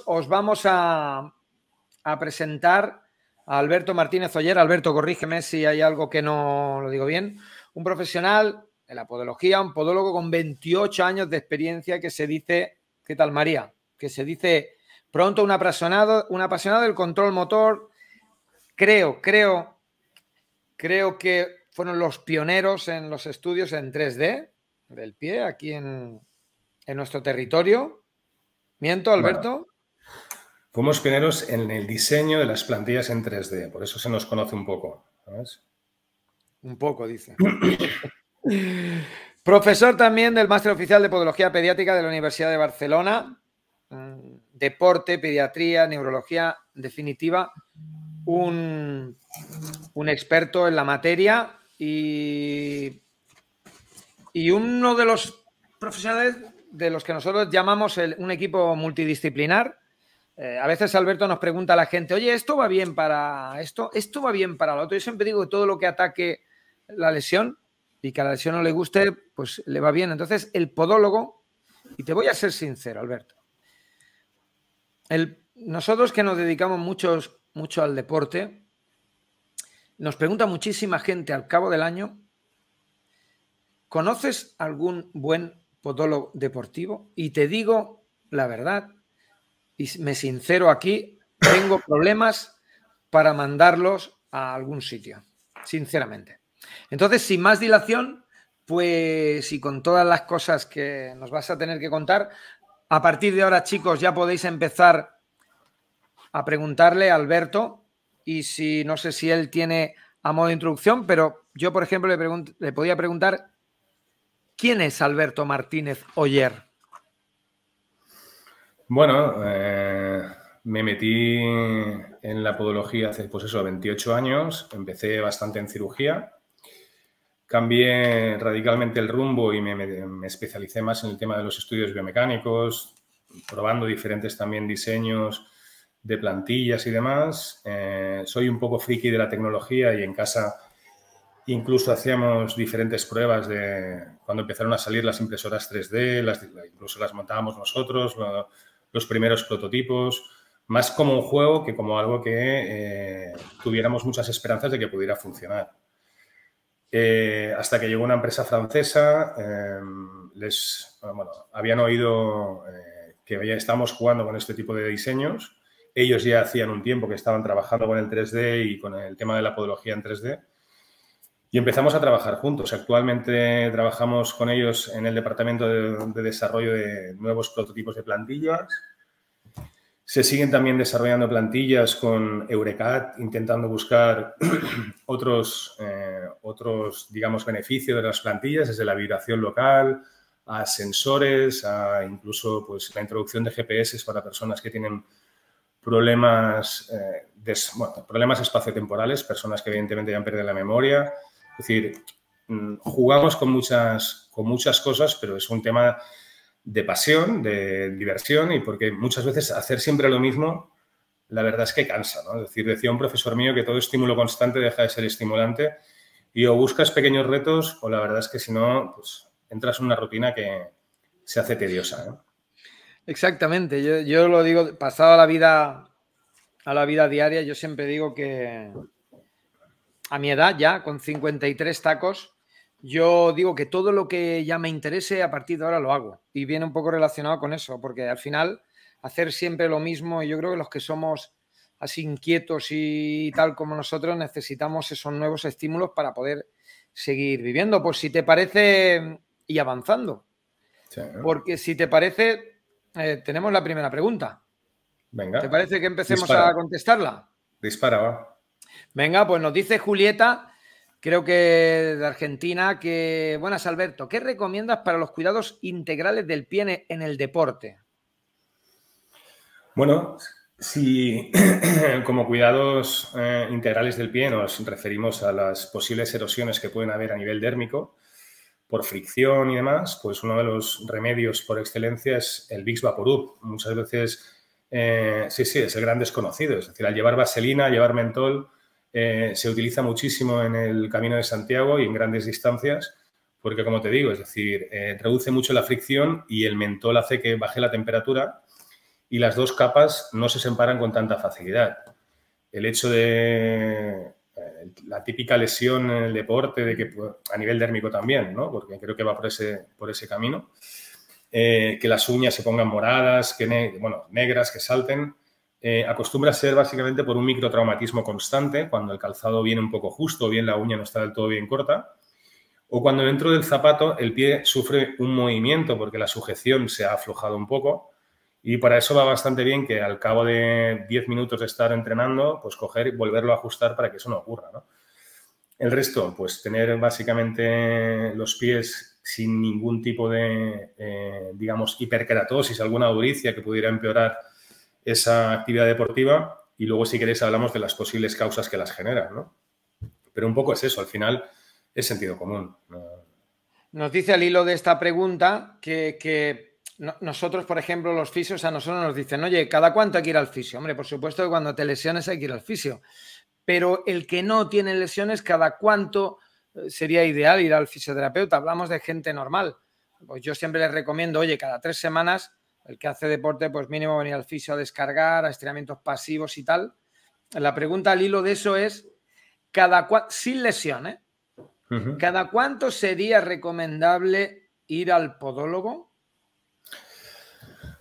os vamos a presentar a Alberto Martínez Oller. Alberto, corrígeme si hay algo que no lo digo bien. Un profesional en la podología, un podólogo con 28 años de experiencia que se dice, ¿qué tal, María? Que se dice pronto un apasionado del control motor. Creo que fueron los pioneros en los estudios en 3D del pie aquí en nuestro territorio. ¿Miento, Alberto? Bueno, fuimos pioneros en el diseño de las plantillas en 3D, por eso se nos conoce un poco, ¿sabes? Un poco, dice. Profesor también del Máster Oficial de Podología Pediátrica de la Universidad de Barcelona. Deporte, pediatría, neurología, en definitiva, un experto en la materia y uno de los profesionales de los que nosotros llamamos un equipo multidisciplinar. A veces Alberto nos pregunta a la gente, oye, ¿esto va bien para esto va bien para lo otro? Yo siempre digo que todo lo que ataque la lesión y que a la lesión no le guste, pues le va bien. Entonces, el podólogo, y te voy a ser sincero, Alberto, nosotros que nos dedicamos mucho al deporte, nos pregunta muchísima gente al cabo del año, ¿conoces algún buen podólogo deportivo? Y te digo la verdad, y me sincero aquí, tengo problemas para mandarlos a algún sitio, sinceramente. Entonces, sin más dilación, pues y con todas las cosas que nos vas a tener que contar, a partir de ahora, chicos, ya podéis empezar a preguntarle a Alberto y si no sé si él tiene a modo de introducción, pero yo, por ejemplo, le podía preguntar ¿quién es Alberto Martínez Oller? Bueno, me metí en la podología hace, pues eso, 28 años. Empecé bastante en cirugía. Cambié radicalmente el rumbo y me especialicé más en el tema de los estudios biomecánicos, probando diferentes también diseños de plantillas y demás. Soy un poco friki de la tecnología y en casa incluso hacíamos diferentes pruebas de cuando empezaron a salir las impresoras 3D, incluso las montábamos nosotros, los primeros prototipos, más como un juego que como algo que tuviéramos muchas esperanzas de que pudiera funcionar. Hasta que llegó una empresa francesa, habían oído que ya estábamos jugando con este tipo de diseños. Ellos ya hacían un tiempo que estaban trabajando con el 3D y con el tema de la podología en 3D. Y empezamos a trabajar juntos. Actualmente trabajamos con ellos en el departamento de desarrollo de nuevos prototipos de plantillas. Se siguen también desarrollando plantillas con Eurecat, intentando buscar otros, digamos, beneficios de las plantillas, desde la vibración local a sensores, a incluso pues, la introducción de GPS para personas que tienen problemas, problemas espaciotemporales, personas que evidentemente ya han perdido la memoria. Es decir, jugamos con muchas cosas, pero es un tema de pasión, de diversión y porque muchas veces hacer siempre lo mismo, la verdad es que cansa, ¿no? Es decir, decía un profesor mío que todo estímulo constante deja de ser estimulante y o buscas pequeños retos o la verdad es que si no, pues entras en una rutina que se hace tediosa, ¿no? Exactamente. Yo lo digo, pasado a la vida diaria, yo siempre digo que a mi edad ya, con 53 tacos, yo digo que todo lo que ya me interese a partir de ahora lo hago. Y viene un poco relacionado con eso, porque al final hacer siempre lo mismo, y yo creo que los que somos así inquietos y tal como nosotros necesitamos esos nuevos estímulos para poder seguir viviendo. Pues si te parece, y avanzando. Sí, ¿no? Porque si te parece, tenemos la primera pregunta. Venga. ¿Te parece que empecemos a contestarla? Dispara, va. Venga, pues nos dice Julieta, creo que de Argentina, que buenas, Alberto, ¿qué recomiendas para los cuidados integrales del pie en el deporte? Bueno, si como cuidados integrales del pie nos referimos a las posibles erosiones que pueden haber a nivel dérmico por fricción y demás, pues uno de los remedios por excelencia es el Vicks Vaporub. Muchas veces, sí, es el gran desconocido. Es decir, al llevar vaselina, llevar mentol, se utiliza muchísimo en el Camino de Santiago y en grandes distancias, porque como te digo, es decir, reduce mucho la fricción y el mentol hace que baje la temperatura y las dos capas no se separan con tanta facilidad. El hecho de la típica lesión en el deporte, de que a nivel dérmico también, ¿no? Porque creo que va por ese camino, que las uñas se pongan moradas, negras, que salten, acostumbra a ser básicamente por un microtraumatismo constante, cuando el calzado viene un poco justo o bien la uña no está del todo bien corta, o cuando dentro del zapato el pie sufre un movimiento porque la sujeción se ha aflojado un poco. Y para eso va bastante bien que al cabo de 10 minutos de estar entrenando, pues coger y volverlo a ajustar para que eso no ocurra, ¿no? El resto, pues tener básicamente los pies sin ningún tipo de, digamos, hiperkeratosis, alguna duricia que pudiera empeorar esa actividad deportiva. Y luego, si queréis, hablamos de las posibles causas que las generan, ¿no? Pero un poco es eso, al final es sentido común, ¿no? Nos dice al hilo de esta pregunta que nosotros, por ejemplo, los fisios, a nosotros nos dicen, oye, ¿cada cuánto hay que ir al fisio? Hombre, por supuesto que cuando te lesiones hay que ir al fisio, pero el que no tiene lesiones, ¿cada cuánto sería ideal ir al fisioterapeuta? Hablamos de gente normal. Pues yo siempre les recomiendo, oye, cada 3 semanas, el que hace deporte, pues mínimo venir al fisio a descargar, a estiramientos pasivos y tal. La pregunta al hilo de eso es, sin lesión, ¿eh? ¿Cada cuánto sería recomendable ir al podólogo?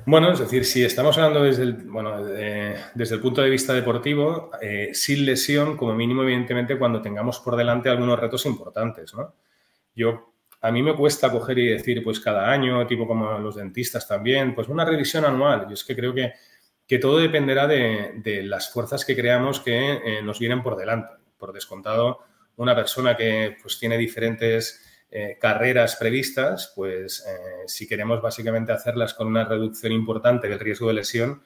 Bueno, es decir, si estamos hablando desde el punto de vista deportivo, sin lesión, como mínimo, evidentemente, cuando tengamos por delante algunos retos importantes, ¿no? A mí me cuesta coger y decir, pues cada año, tipo como los dentistas también, pues una revisión anual. Yo es que creo que todo dependerá de las fuerzas que creamos que nos vienen por delante. Por descontado, una persona que pues tiene diferentes carreras previstas, pues si queremos básicamente hacerlas con una reducción importante del riesgo de lesión,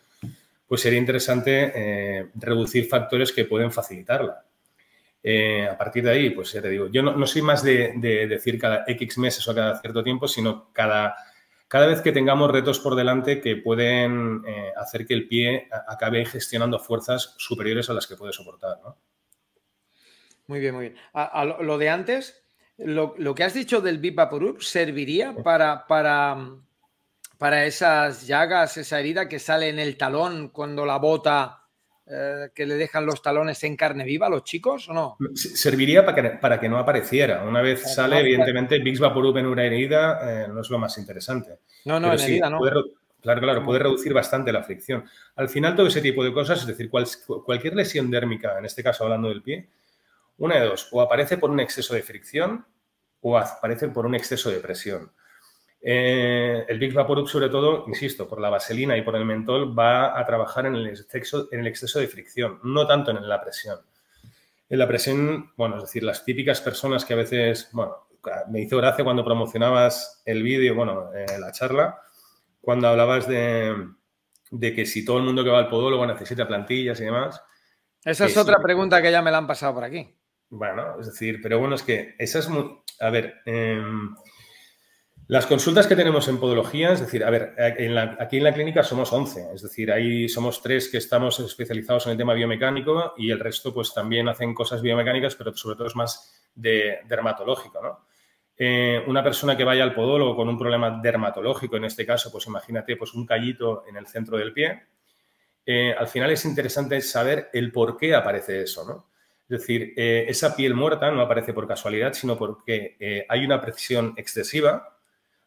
pues sería interesante reducir factores que pueden facilitarla. A partir de ahí, pues ya te digo, yo no soy más de decir cada X meses o cada cierto tiempo, sino cada vez que tengamos retos por delante que pueden hacer que el pie acabe gestionando fuerzas superiores a las que puede soportar, ¿no? Muy bien, muy bien. Lo de antes, lo que has dicho del Bip Vaporub serviría para esas llagas, esa herida que sale en el talón cuando la bota, que le dejan los talones en carne viva a los chicos, ¿o no? Serviría para que no apareciera. Una vez sale, evidentemente, Vicks Vaporub en una herida no es lo más interesante. No, pero en sí, herida no. Claro, puede reducir bastante la fricción. Al final, todo ese tipo de cosas, es decir, cualquier lesión dérmica, en este caso hablando del pie, una de dos, o aparece por un exceso de fricción o aparece por un exceso de presión. El Vicks Vaporub, sobre todo, insisto, por la vaselina y por el mentol, va a trabajar en el exceso de fricción, no tanto en la presión. En la presión, bueno, es decir, las típicas personas que a veces, bueno, me hizo gracia cuando promocionabas el vídeo, bueno, la charla, cuando hablabas de que si todo el mundo que va al podólogo necesita plantillas y demás. Esa es otra pregunta que ya me la han pasado por aquí. Bueno, es decir, pero bueno, es que esa es muy... A ver, las consultas que tenemos en podología, es decir, a ver, aquí en la clínica somos 11, es decir, ahí somos 3 que estamos especializados en el tema biomecánico y el resto pues también hacen cosas biomecánicas, pero sobre todo es más dermatológico, ¿no? Una persona que vaya al podólogo con un problema dermatológico, en este caso, pues imagínate pues un callito en el centro del pie, al final es interesante saber el por qué aparece eso, ¿no? Es decir, esa piel muerta no aparece por casualidad, sino porque hay una presión excesiva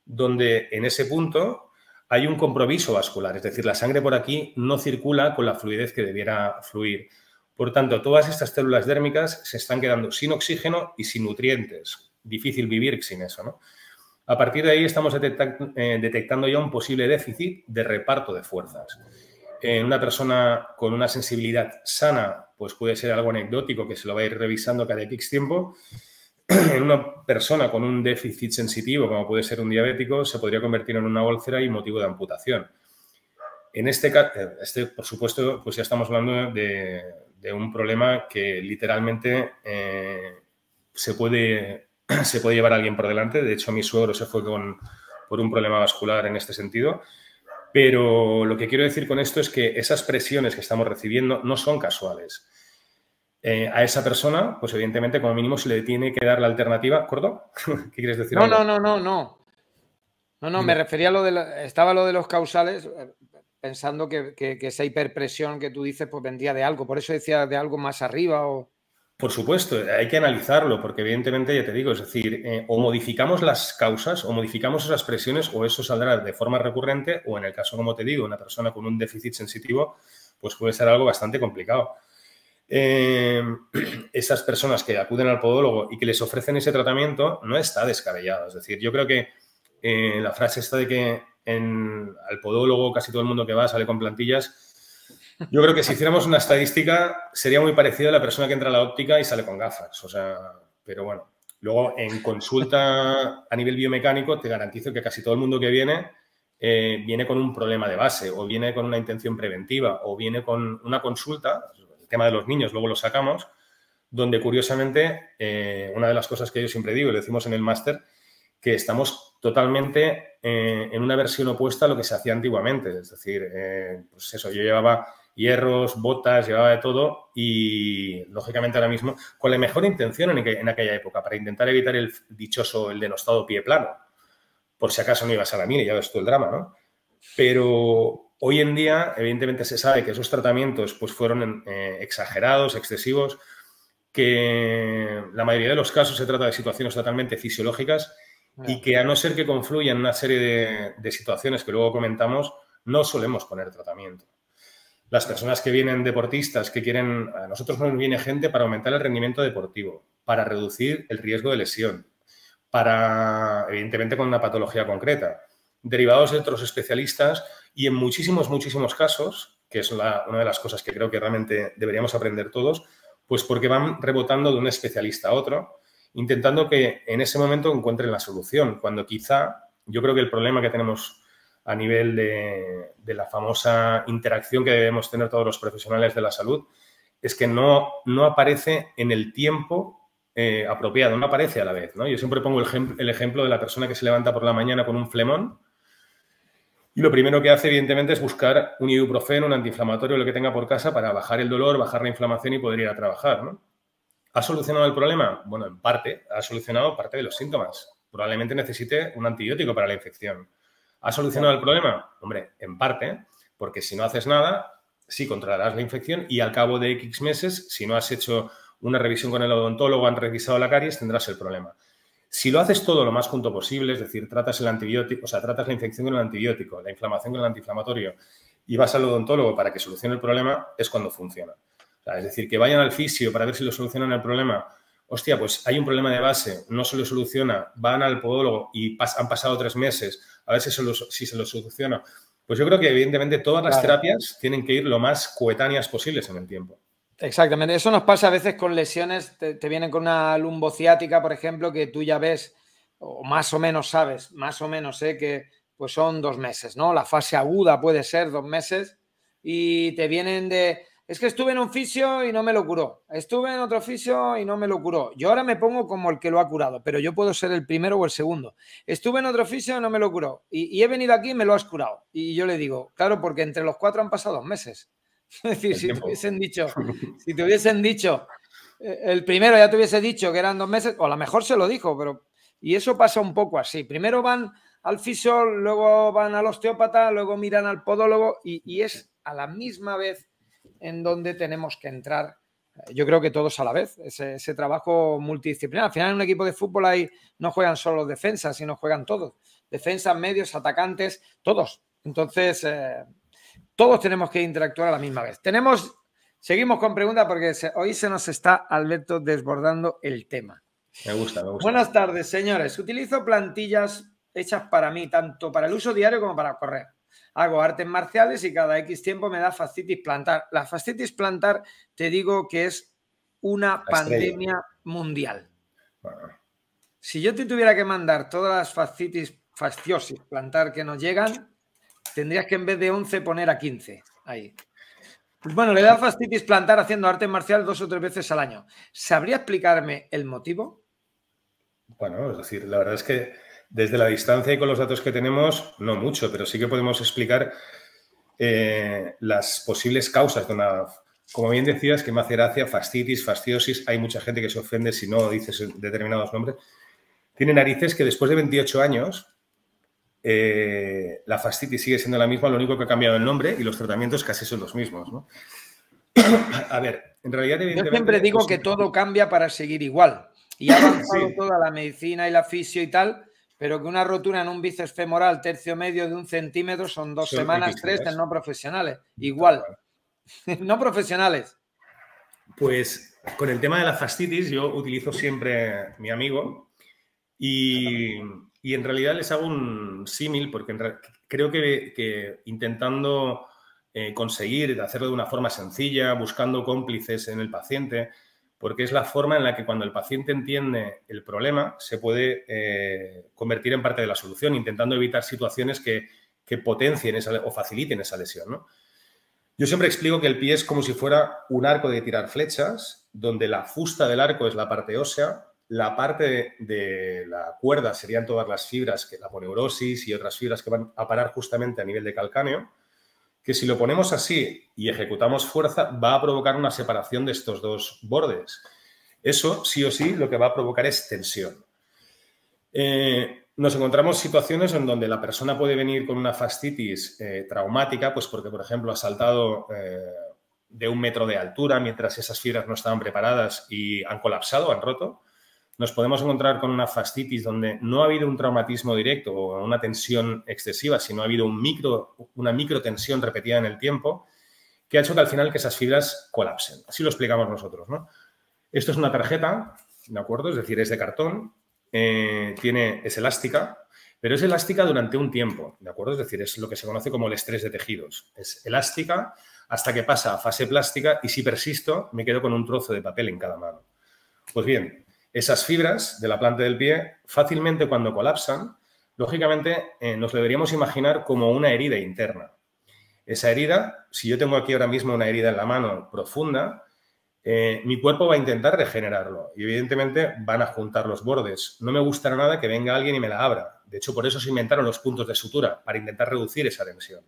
donde en ese punto hay un compromiso vascular, es decir, la sangre por aquí no circula con la fluidez que debiera fluir. Por tanto, todas estas células dérmicas se están quedando sin oxígeno y sin nutrientes. Difícil vivir sin eso, ¿no? A partir de ahí estamos detectando ya un posible déficit de reparto de fuerzas. En una persona con una sensibilidad sana, pues puede ser algo anecdótico que se lo va a ir revisando cada X tiempo. En una persona con un déficit sensitivo, como puede ser un diabético, se podría convertir en una úlcera y motivo de amputación. En este caso, por supuesto, pues ya estamos hablando de un problema que literalmente se puede llevar a alguien por delante. De hecho, mi suegro se fue por un problema vascular en este sentido. Pero lo que quiero decir con esto es que esas presiones que estamos recibiendo no son casuales. A esa persona, pues evidentemente, como mínimo, se le tiene que dar la alternativa. ¿Corto? ¿Qué quieres decir? No, me refería a estaba lo de los causales. pensando que esa hiperpresión que tú dices pues vendría de algo. Por eso decía de algo más arriba o... Por supuesto, hay que analizarlo porque evidentemente, ya te digo, es decir, o modificamos las causas o modificamos esas presiones o eso saldrá de forma recurrente o en el caso, como te digo, una persona con un déficit sensitivo, pues puede ser algo bastante complicado. Esas personas que acuden al podólogo y que les ofrecen ese tratamiento no está descabellado. Es decir, yo creo que la frase esta de que al podólogo casi todo el mundo que va sale con plantillas, yo creo que si hiciéramos una estadística sería muy parecido a la persona que entra a la óptica y sale con gafas. O sea, pero bueno, luego en consulta a nivel biomecánico te garantizo que casi todo el mundo que viene viene con un problema de base o viene con una intención preventiva o viene con una consulta, el tema de los niños luego lo sacamos, donde curiosamente una de las cosas que yo siempre digo y lo decimos en el máster, que estamos totalmente en una versión opuesta a lo que se hacía antiguamente. Es decir, pues eso, yo llevaba hierros, botas, llevaba de todo y, lógicamente, ahora mismo, con la mejor intención en aquella época, para intentar evitar el dichoso, el denostado pie plano, por si acaso no ibas a la mira y ya ves tú el drama, ¿no? Pero hoy en día, evidentemente, se sabe que esos tratamientos pues, fueron exagerados, excesivos, que la mayoría de los casos se trata de situaciones totalmente fisiológicas y que a no ser que confluyan una serie de situaciones que luego comentamos, no solemos poner tratamiento. Las personas que vienen deportistas, que quieren... A nosotros nos viene gente para aumentar el rendimiento deportivo, para reducir el riesgo de lesión, para, evidentemente, con una patología concreta, derivados de otros especialistas y en muchísimos, muchísimos casos, que es una de las cosas que creo que realmente deberíamos aprender todos, pues porque van rebotando de un especialista a otro, intentando que en ese momento encuentren la solución, cuando quizá yo creo que el problema que tenemos a nivel de la famosa interacción que debemos tener todos los profesionales de la salud es que no aparece en el tiempo apropiado, no aparece a la vez, ¿no? Yo siempre pongo el ejemplo de la persona que se levanta por la mañana con un flemón y lo primero que hace, evidentemente, es buscar un ibuprofeno, un antiinflamatorio, lo que tenga por casa para bajar el dolor, bajar la inflamación y poder ir a trabajar, ¿no? ¿Ha solucionado el problema? Bueno, en parte, ha solucionado parte de los síntomas. Probablemente necesite un antibiótico para la infección. ¿Ha solucionado el problema? Hombre, en parte, porque si no haces nada, sí controlarás la infección y al cabo de X meses, si no has hecho una revisión con el odontólogo, han revisado la caries, tendrás el problema. Si lo haces todo lo más junto posible, es decir, tratas el antibiótico, o sea, tratas la infección con el antibiótico, la inflamación con el antiinflamatorio y vas al odontólogo para que solucione el problema, es cuando funciona. O sea, es decir, que vayan al fisio para ver si lo solucionan el problema. Hostia, pues hay un problema de base, no se lo soluciona, van al podólogo y han pasado 3 meses, a ver si se lo soluciona. Pues yo creo que, evidentemente, todas las terapias tienen que ir lo más coetáneas posibles en el tiempo. Exactamente. Eso nos pasa a veces con lesiones. Te vienen con una lumbociática, por ejemplo, que tú ya ves, o más o menos sabes, más o menos sé que pues son 2 meses, ¿no? La fase aguda puede ser 2 meses y te vienen de... Es que estuve en un fisio y no me lo curó. Estuve en otro fisio y no me lo curó. Yo ahora me pongo como el que lo ha curado, pero yo puedo ser el primero o el segundo. Estuve en otro fisio y no me lo curó. Y he venido aquí y me lo has curado. Y yo le digo, claro, porque entre los 4 han pasado 2 meses. Es decir, si te hubiesen dicho, el primero ya te hubiese dicho que eran 2 meses, o a lo mejor se lo dijo, pero... Y eso pasa un poco así. Primero van al fisio, luego van al osteópata, luego miran al podólogo y es a la misma vez en donde tenemos que entrar, yo creo que todos a la vez, ese trabajo multidisciplinar. Al final en un equipo de fútbol ahí no juegan solo los defensas, sino juegan todos. Defensas, medios, atacantes, todos. Entonces, todos tenemos que interactuar a la misma vez. Seguimos con preguntas porque hoy se nos está, Alberto, desbordando el tema. Me gusta. Buenas tardes, señores. Utilizo plantillas hechas para mí, tanto para el uso diario como para correr. Hago artes marciales y cada X tiempo me da fascitis plantar. La fascitis plantar, te digo que es una pandemia mundial. Bueno. Si yo te tuviera que mandar todas las fasciosis plantar que nos llegan, tendrías que en vez de 11 poner a 15 ahí. Pues bueno, le da fascitis plantar haciendo arte marcial 2 o 3 veces al año. ¿Sabría explicarme el motivo? Bueno, es decir, la verdad es que desde la distancia y con los datos que tenemos, no mucho, pero sí que podemos explicar las posibles causas de una... Como bien decías, que me hace gracia, fascitis, fasciosis, hay mucha gente que se ofende si no dices determinados nombres. Tiene narices que después de 28 años la fascitis sigue siendo la misma, lo único que ha cambiado el nombre y los tratamientos casi son los mismos, ¿no? A ver, en realidad, evidentemente... Yo siempre digo que todo cambia para seguir igual. Y ha avanzado toda la medicina y la fisio y tal, pero que una rotura en un bíceps femoral tercio medio de 1 centímetro son 2 semanas, 3 en no profesionales. Igual. No profesionales. Pues con el tema de la fascitis yo utilizo siempre mi amigo y en realidad les hago un símil porque creo que intentando conseguir hacerlo de una forma sencilla, buscando cómplices en el paciente, porque es la forma en la que cuando el paciente entiende el problema se puede convertir en parte de la solución, intentando evitar situaciones que potencien o faciliten esa lesión, ¿no? Yo siempre explico que el pie es como si fuera un arco de tirar flechas, donde la fusta del arco es la parte ósea, la parte de la cuerda serían todas las fibras, que la aponeurosis y otras fibras que van a parar justamente a nivel de calcáneo, que si lo ponemos así y ejecutamos fuerza va a provocar una separación de estos dos bordes. Eso, sí o sí, lo que va a provocar es tensión. Nos encontramos situaciones en donde la persona puede venir con una fascitis traumática, pues porque, por ejemplo, ha saltado de 1 metro de altura mientras esas fibras no estaban preparadas y han colapsado, han roto. Nos podemos encontrar con una fascitis donde no ha habido un traumatismo directo o una tensión excesiva, sino ha habido una microtensión repetida en el tiempo que ha hecho que al final que esas fibras colapsen. Así lo explicamos nosotros, ¿no? Esto es una tarjeta, ¿de acuerdo? Es decir, es de cartón. Es elástica, pero es elástica durante un tiempo, ¿de acuerdo? Es decir, es lo que se conoce como el estrés de tejidos. Es elástica hasta que pasa a fase plástica y si persisto me quedo con un trozo de papel en cada mano. Pues bien, esas fibras de la planta del pie fácilmente cuando colapsan, lógicamente nos lo deberíamos imaginar como una herida interna. Esa herida, si yo tengo aquí ahora mismo una herida en la mano profunda, mi cuerpo va a intentar regenerarlo y evidentemente van a juntar los bordes. No me gustará nada que venga alguien y me la abra. De hecho, por eso se inventaron los puntos de sutura, para intentar reducir esa tensión.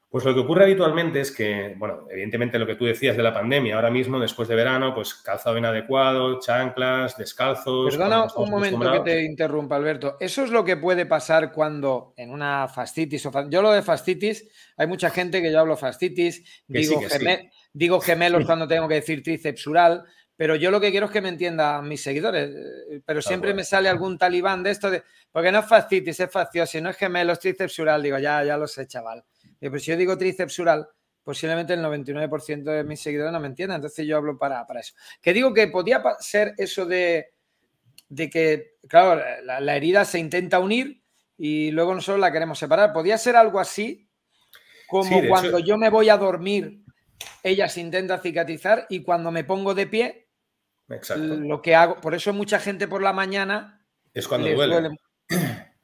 Pues lo que ocurre habitualmente es que, bueno, evidentemente lo que tú decías de la pandemia, ahora mismo, después de verano, pues calzado inadecuado, chanclas, descalzos... Perdona un momento que te interrumpa, Alberto. ¿Eso es lo que puede pasar cuando en una fascitis? Yo lo de fascitis, hay mucha gente que yo hablo fascitis, digo gemelos cuando tengo que decir trícepsural, pero yo lo que quiero es que me entiendan mis seguidores. Pero siempre me sale algún talibán de esto, porque no es fascitis, es fasciosis, no es gemelos, trícepsural. Digo, ya lo sé, chaval. Pero si yo digo trícepsural, posiblemente el 99% de mis seguidores no me entiendan. Entonces yo hablo para eso. Que digo que podía ser eso de que, claro, la herida se intenta unir y luego nosotros la queremos separar. ¿Podría ser algo así? Como sí, cuando yo me voy a dormir, ella se intenta cicatrizar y cuando me pongo de pie, lo que hago, por eso mucha gente por la mañana es cuando duele.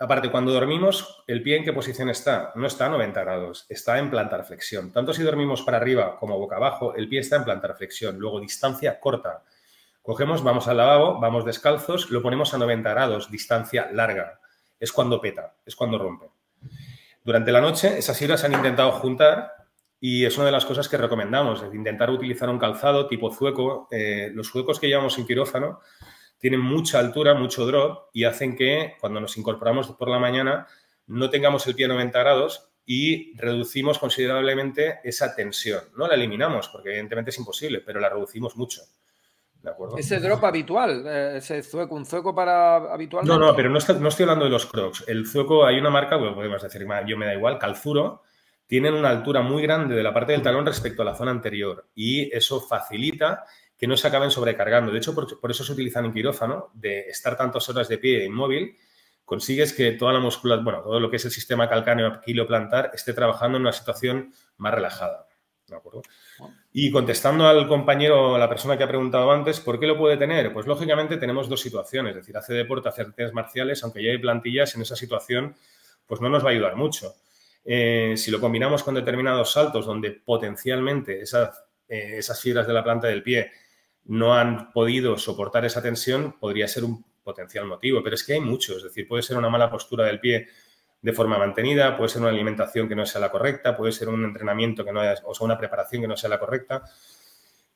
Aparte, cuando dormimos, ¿el pie en qué posición está? No está a 90 grados, está en plantar flexión. Tanto si dormimos para arriba como boca abajo, el pie está en plantar flexión. Luego, distancia corta. Cogemos, vamos al lavabo, vamos descalzos, lo ponemos a 90 grados, distancia larga. Es cuando peta, es cuando rompe. Durante la noche, esas fibras se han intentado juntar y es una de las cosas que recomendamos, es intentar utilizar un calzado tipo zueco. Los zuecos que llevamos en quirófano tienen mucha altura, mucho drop y hacen que cuando nos incorporamos por la mañana no tengamos el pie a 90 grados y reducimos considerablemente esa tensión. No la eliminamos porque evidentemente es imposible, pero la reducimos mucho. ¿De acuerdo? ¿Ese drop habitual? ¿Ese zueco, un zueco para habitualmente? No, pero no estoy hablando de los Crocs. El zueco, hay una marca, bueno, podemos decir, yo me da igual, Calzuro, tienen una altura muy grande de la parte del talón respecto a la zona anterior y eso facilita que no se acaben sobrecargando. De hecho, por eso se utilizan en quirófano, de estar tantas horas de pie inmóvil, consigues que toda la musculatura, bueno, todo lo que es el sistema calcáneo aquiloplantar esté trabajando en una situación más relajada. ¿De acuerdo? Y contestando al compañero, a la persona que ha preguntado antes, ¿por qué lo puede tener? Pues lógicamente tenemos dos situaciones, es decir, hace deporte, hace artes marciales, aunque ya hay plantillas, en esa situación pues no nos va a ayudar mucho. Si lo combinamos con determinados saltos donde potencialmente esas fibras de la planta del pie no han podido soportar esa tensión, podría ser un potencial motivo, pero es que hay muchos, es decir, puede ser una mala postura del pie de forma mantenida, puede ser una alimentación que no sea la correcta, puede ser un entrenamiento que no haya, o sea, una preparación que no sea la correcta.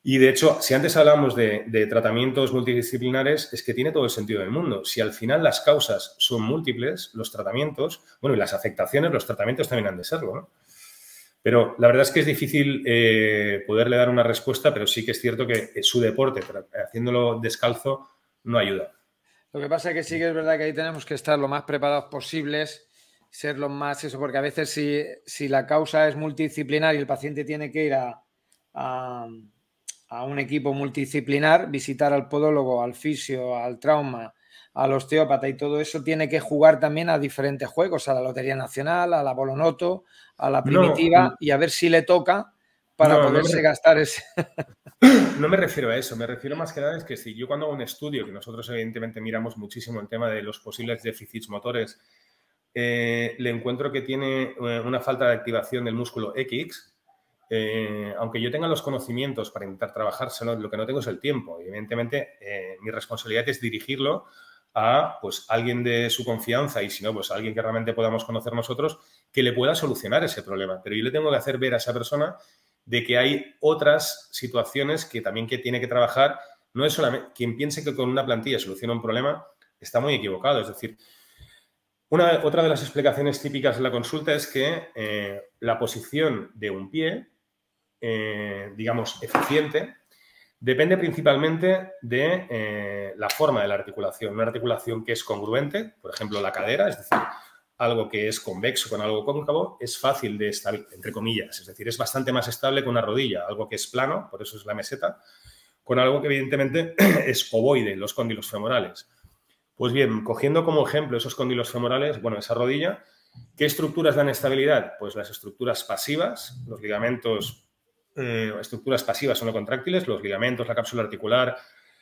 Y de hecho, si antes hablábamos de tratamientos multidisciplinares, es que tiene todo el sentido del mundo. Si al final las causas son múltiples, los tratamientos, bueno, y las afectaciones, los tratamientos también han de serlo, ¿no? Pero la verdad es que es difícil poderle dar una respuesta, pero sí que es cierto que su deporte, haciéndolo descalzo, no ayuda. Lo que pasa es que sí que es verdad que ahí tenemos que estar lo más preparados posibles, ser los más eso, porque a veces si la causa es multidisciplinar y el paciente tiene que ir a un equipo multidisciplinar, visitar al podólogo, al fisio, al trauma, al osteópata y todo eso, tiene que jugar también a diferentes juegos, a la Lotería Nacional, a la Bolonoto, a la Primitiva, y a ver si le toca para poderse gastar ese... No me refiero a eso, me refiero más que nada es que si yo cuando hago un estudio, que nosotros evidentemente miramos muchísimo el tema de los posibles déficits motores, le encuentro que tiene una falta de activación del músculo X, aunque yo tenga los conocimientos para intentar trabajárselo, lo que no tengo es el tiempo. Y evidentemente, mi responsabilidad es dirigirlo a pues, alguien de su confianza y si no, pues alguien que realmente podamos conocer nosotros que le pueda solucionar ese problema. Pero yo le tengo que hacer ver a esa persona de que hay otras situaciones que también que tiene que trabajar. No es solamente quien piense que con una plantilla soluciona un problema, está muy equivocado. Es decir, otra de las explicaciones típicas de la consulta es que la posición de un pie, digamos, eficiente, depende principalmente de la forma de la articulación. Una articulación que es congruente, por ejemplo, la cadera, es decir, algo que es convexo con algo cóncavo, es fácil de estabilizar, entre comillas. Es decir, es bastante más estable que una rodilla. Algo que es plano, por eso es la meseta, con algo que evidentemente es ovoide, los cóndilos femorales. Pues bien, cogiendo como ejemplo esos cóndilos femorales, bueno, esa rodilla, ¿qué estructuras dan estabilidad? Pues las estructuras pasivas, los ligamentos, estructuras pasivas son no contráctiles, los ligamentos, la cápsula articular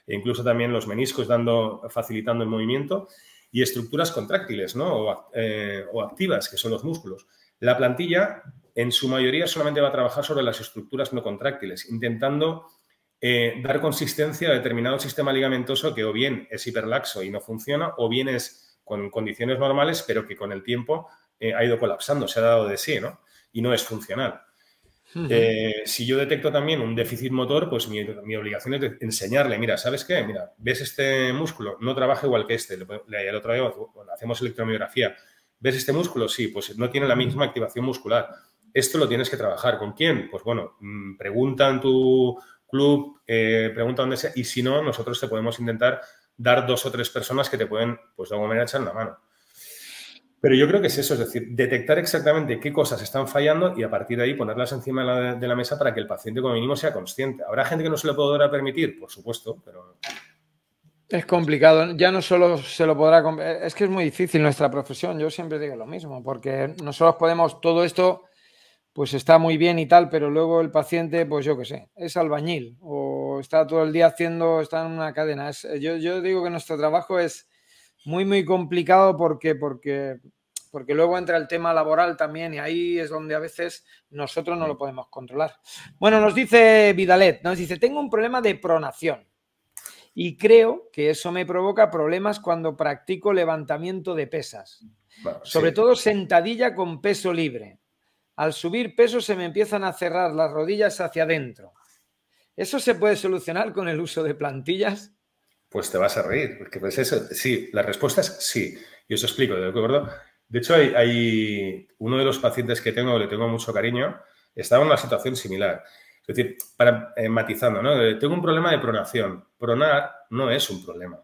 e incluso también los meniscos facilitando el movimiento, y estructuras contráctiles, ¿no? O activas, que son los músculos. La plantilla, en su mayoría, solamente va a trabajar sobre las estructuras no contráctiles, intentando dar consistencia a determinado sistema ligamentoso que o bien es hiperlaxo y no funciona, o bien es con condiciones normales, pero que con el tiempo ha ido colapsando, se ha dado de sí, ¿no? Y no es funcional. Si yo detecto también un déficit motor, pues mi obligación es enseñarle, mira, ¿sabes qué? Mira, ¿ves este músculo? No trabaja igual que este. El otro día hacemos electromiografía. ¿Ves este músculo? Sí, pues no tiene la misma activación muscular. Esto lo tienes que trabajar. ¿Con quién? Pues bueno, pregunta en tu club, pregunta donde sea, y si no, nosotros te podemos intentar dar 2 o 3 personas que te pueden, pues de alguna manera, echar una mano. Pero yo creo que es eso, es decir, detectar exactamente qué cosas están fallando y a partir de ahí ponerlas encima de la mesa para que el paciente como mínimo sea consciente. ¿Habrá gente que no se lo podrá permitir? Por supuesto, pero... Es complicado, ya no solo se lo podrá... Es que es muy difícil nuestra profesión, yo siempre digo lo mismo, porque nosotros podemos, todo esto pues está muy bien y tal, pero luego el paciente, pues yo qué sé, es albañil o está todo el día está en una cadena. Yo digo que nuestro trabajo es muy complicado porque luego entra el tema laboral también y ahí es donde a veces nosotros no lo podemos controlar. Bueno, nos dice Vidalet, nos dice, tengo un problema de pronación y creo que eso me provoca problemas cuando practico levantamiento de pesas, sobre todo sentadilla con peso libre. Al subir peso se me empiezan a cerrar las rodillas hacia adentro. ¿Eso se puede solucionar con el uso de plantillas? Pues te vas a reír, porque pues eso, sí, la respuesta es sí. Y os explico, ¿de acuerdo? De hecho, hay uno de los pacientes que tengo, le tengo mucho cariño, estaba en una situación similar. Es decir, matizando, ¿no? Tengo un problema de pronación. Pronar no es un problema.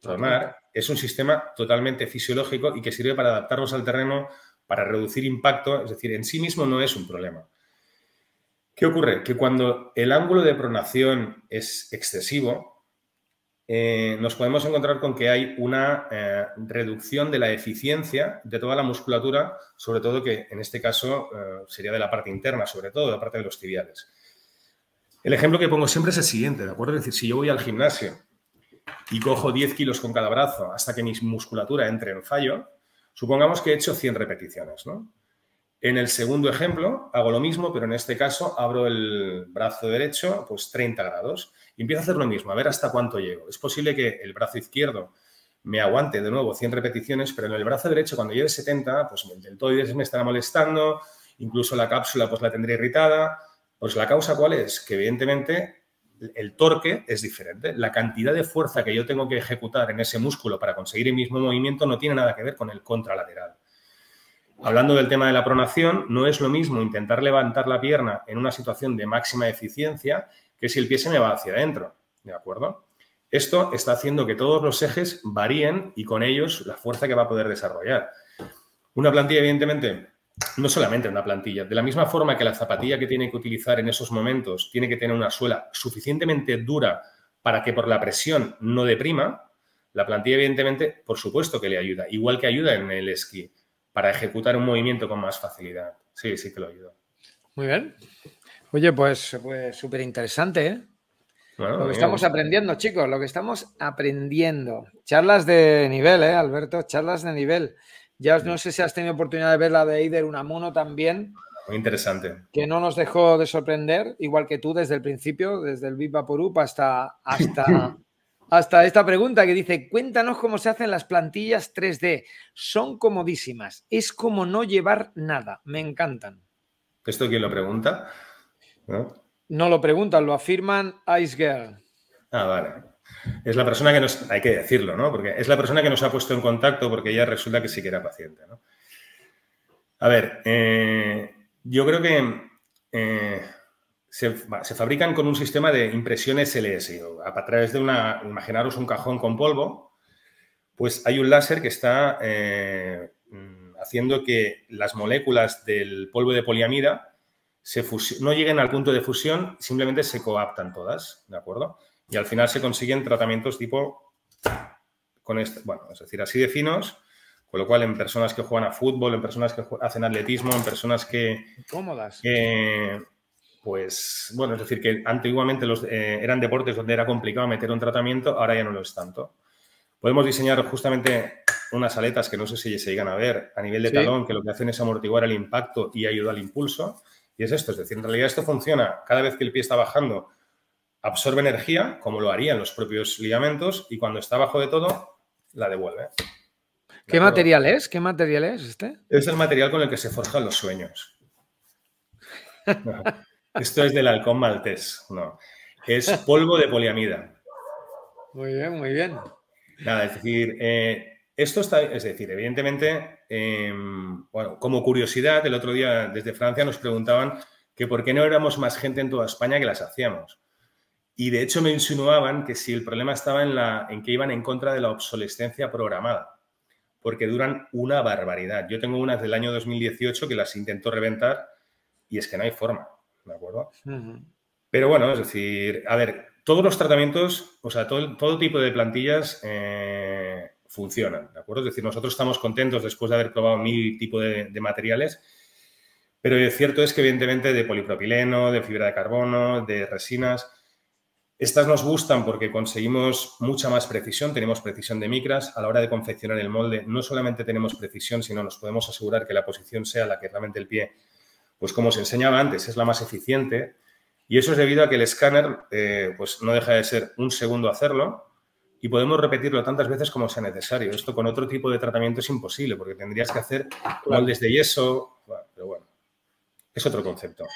Pronar es un sistema totalmente fisiológico y que sirve para adaptarnos al terreno, para reducir impacto, es decir, en sí mismo no es un problema. ¿Qué ocurre? Que cuando el ángulo de pronación es excesivo, nos podemos encontrar con que hay una reducción de la eficiencia de toda la musculatura, sobre todo que en este caso sería de la parte interna, sobre todo de la parte de los tibiales. El ejemplo que pongo siempre es el siguiente, ¿de acuerdo? Es decir, si yo voy al gimnasio y cojo 10 kilos con cada brazo hasta que mi musculatura entre en fallo, supongamos que he hecho 100 repeticiones, ¿no? En el segundo ejemplo hago lo mismo, pero en este caso abro el brazo derecho pues 30 grados y empiezo a hacer lo mismo, a ver hasta cuánto llego. Es posible que el brazo izquierdo me aguante de nuevo 100 repeticiones, pero en el brazo derecho cuando lleve 70, pues el deltoides me estará molestando, incluso la cápsula pues la tendré irritada. Pues la causa ¿cuál es? Que evidentemente el torque es diferente. La cantidad de fuerza que yo tengo que ejecutar en ese músculo para conseguir el mismo movimiento no tiene nada que ver con el contralateral. Hablando del tema de la pronación, no es lo mismo intentar levantar la pierna en una situación de máxima eficiencia que si el pie se me va hacia adentro, ¿de acuerdo? Esto está haciendo que todos los ejes varíen y con ellos la fuerza que va a poder desarrollar. Una plantilla, evidentemente, no solamente una plantilla, de la misma forma que la zapatilla que tiene que utilizar en esos momentos tiene que tener una suela suficientemente dura para que por la presión no deprima, la plantilla, evidentemente, por supuesto que le ayuda, igual que ayuda en el esquí, para ejecutar un movimiento con más facilidad. Sí, sí que lo ayuda. Muy bien. Oye, pues súper interesante, ¿eh? Bueno, Lo que estamos aprendiendo, chicos, lo que estamos aprendiendo. Charlas de nivel, ¿eh, Alberto? Charlas de nivel. Ya no sé si has tenido oportunidad de ver la de Eider Unamuno también. Muy interesante. Que no nos dejó de sorprender, igual que tú desde el principio, desde el Big Vaporub hasta esta pregunta que dice, cuéntanos cómo se hacen las plantillas 3D. Son comodísimas. Es como no llevar nada. Me encantan. ¿Esto quién lo pregunta? No lo preguntan, lo afirman Ice Girl. Ah, vale. Es la persona que nos... Hay que decirlo, ¿no? Porque es la persona que nos ha puesto en contacto porque ella resulta que sí que era paciente, ¿no? A ver, yo creo que se fabrican con un sistema de impresión SLS. A través de imaginaros un cajón con polvo, pues hay un láser que está haciendo que las moléculas del polvo de poliamida no lleguen al punto de fusión, simplemente se coaptan todas, ¿de acuerdo? Y al final se consiguen tratamientos tipo, bueno, es decir, así de finos, con lo cual en personas que juegan a fútbol, en personas que hacen atletismo, en personas que... Cómodas. Pues, bueno, es decir, que antiguamente eran deportes donde era complicado meter un tratamiento, ahora ya no lo es tanto. Podemos diseñar justamente unas aletas que no sé si se llegan a ver a nivel de talón, que lo que hacen es amortiguar el impacto y ayudar al impulso. Y es esto, es decir, en realidad esto funciona cada vez que el pie está bajando, absorbe energía, como lo harían los propios ligamentos, y cuando está abajo de todo, la devuelve. ¿Qué material es? ¿Qué material es este? Es el material con el que se forjan los sueños. No, esto es del halcón maltés, no. Es polvo de poliamida. Muy bien, muy bien. Nada, es decir, esto está, es decir, evidentemente, bueno, como curiosidad, el otro día desde Francia nos preguntaban que por qué no éramos más gente en toda España que las hacíamos. Y de hecho me insinuaban que si el problema estaba en que iban en contra de la obsolescencia programada, porque duran una barbaridad. Yo tengo unas del año 2018 que las intento reventar y es que no hay forma, ¿de acuerdo? Pero bueno, es decir, a ver, todos los tratamientos, o sea, todo tipo de plantillas funcionan, ¿de acuerdo? Es decir, nosotros estamos contentos después de haber probado 1000 tipos de materiales, pero lo cierto es que evidentemente de polipropileno, de fibra de carbono, de resinas, estas nos gustan porque conseguimos mucha más precisión, tenemos precisión de micras. A la hora de confeccionar el molde no solamente tenemos precisión, sino nos podemos asegurar que la posición sea la que realmente el pie, pues como se enseñaba antes, es la más eficiente. Y eso es debido a que el escáner pues no deja de ser un segundo hacerlo y podemos repetirlo tantas veces como sea necesario. Esto con otro tipo de tratamiento es imposible porque tendrías que hacer moldes de yeso, bueno, pero bueno, es otro concepto.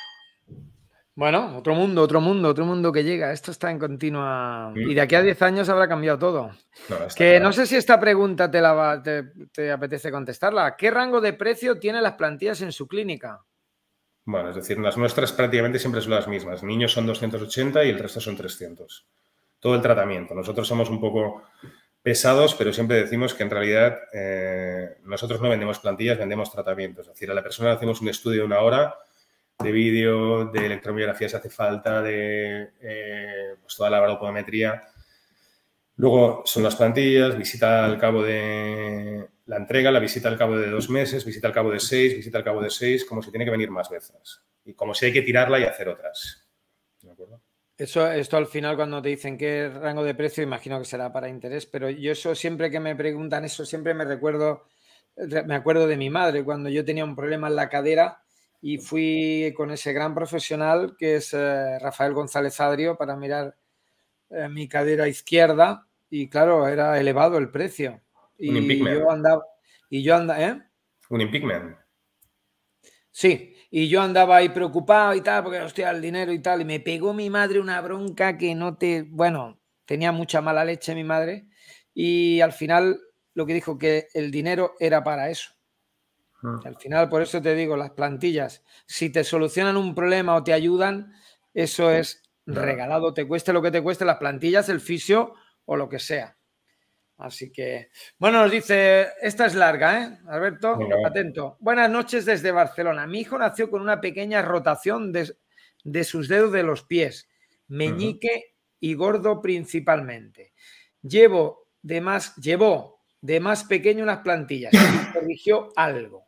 Bueno, otro mundo que llega. Esto está en continua... Y de aquí a 10 años habrá cambiado todo. No sé si esta pregunta te apetece contestarla. ¿Qué rango de precio tienen las plantillas en su clínica? Bueno, es decir, las nuestras prácticamente siempre son las mismas. Niños son 280 y el resto son 300. Todo el tratamiento. Nosotros somos un poco pesados, pero siempre decimos que en realidad nosotros no vendemos plantillas, vendemos tratamientos. Es decir, a la persona le hacemos un estudio de 1 hora de vídeo, de electromiografía si hace falta, de pues toda la baropometría. Luego son las plantillas, visita al cabo de la entrega, la visita al cabo de 2 meses, visita al cabo de 6, visita al cabo de 6, como si tiene que venir más veces. Y como si hay que tirarla y hacer otras. ¿De acuerdo? Esto al final cuando te dicen qué rango de precio, imagino que será para interés, pero yo eso siempre que me preguntan eso, siempre me acuerdo de mi madre, cuando yo tenía un problema en la cadera y fui con ese gran profesional que es Rafael González Adrio para mirar mi cadera izquierda y claro, era elevado el precio. Un Impingement. ¿eh? Un Impingement. Sí, Y yo andaba ahí preocupado y tal, porque hostia, el dinero y tal. Y me pegó mi madre una bronca que no te... Bueno, tenía mucha mala leche mi madre. Y al final lo que dijo que el dinero era para eso. Al final, por eso te digo, las plantillas, si te solucionan un problema o te ayudan, eso es regalado, te cueste lo que te cueste, las plantillas, el fisio o lo que sea. Así que, bueno, nos dice, esta es larga, ¿eh? Alberto, atento. Buenas noches desde Barcelona. Mi hijo nació con una pequeña rotación de sus dedos de los pies, meñique y gordo principalmente. Llevó de más pequeño unas plantillas y corrigió algo.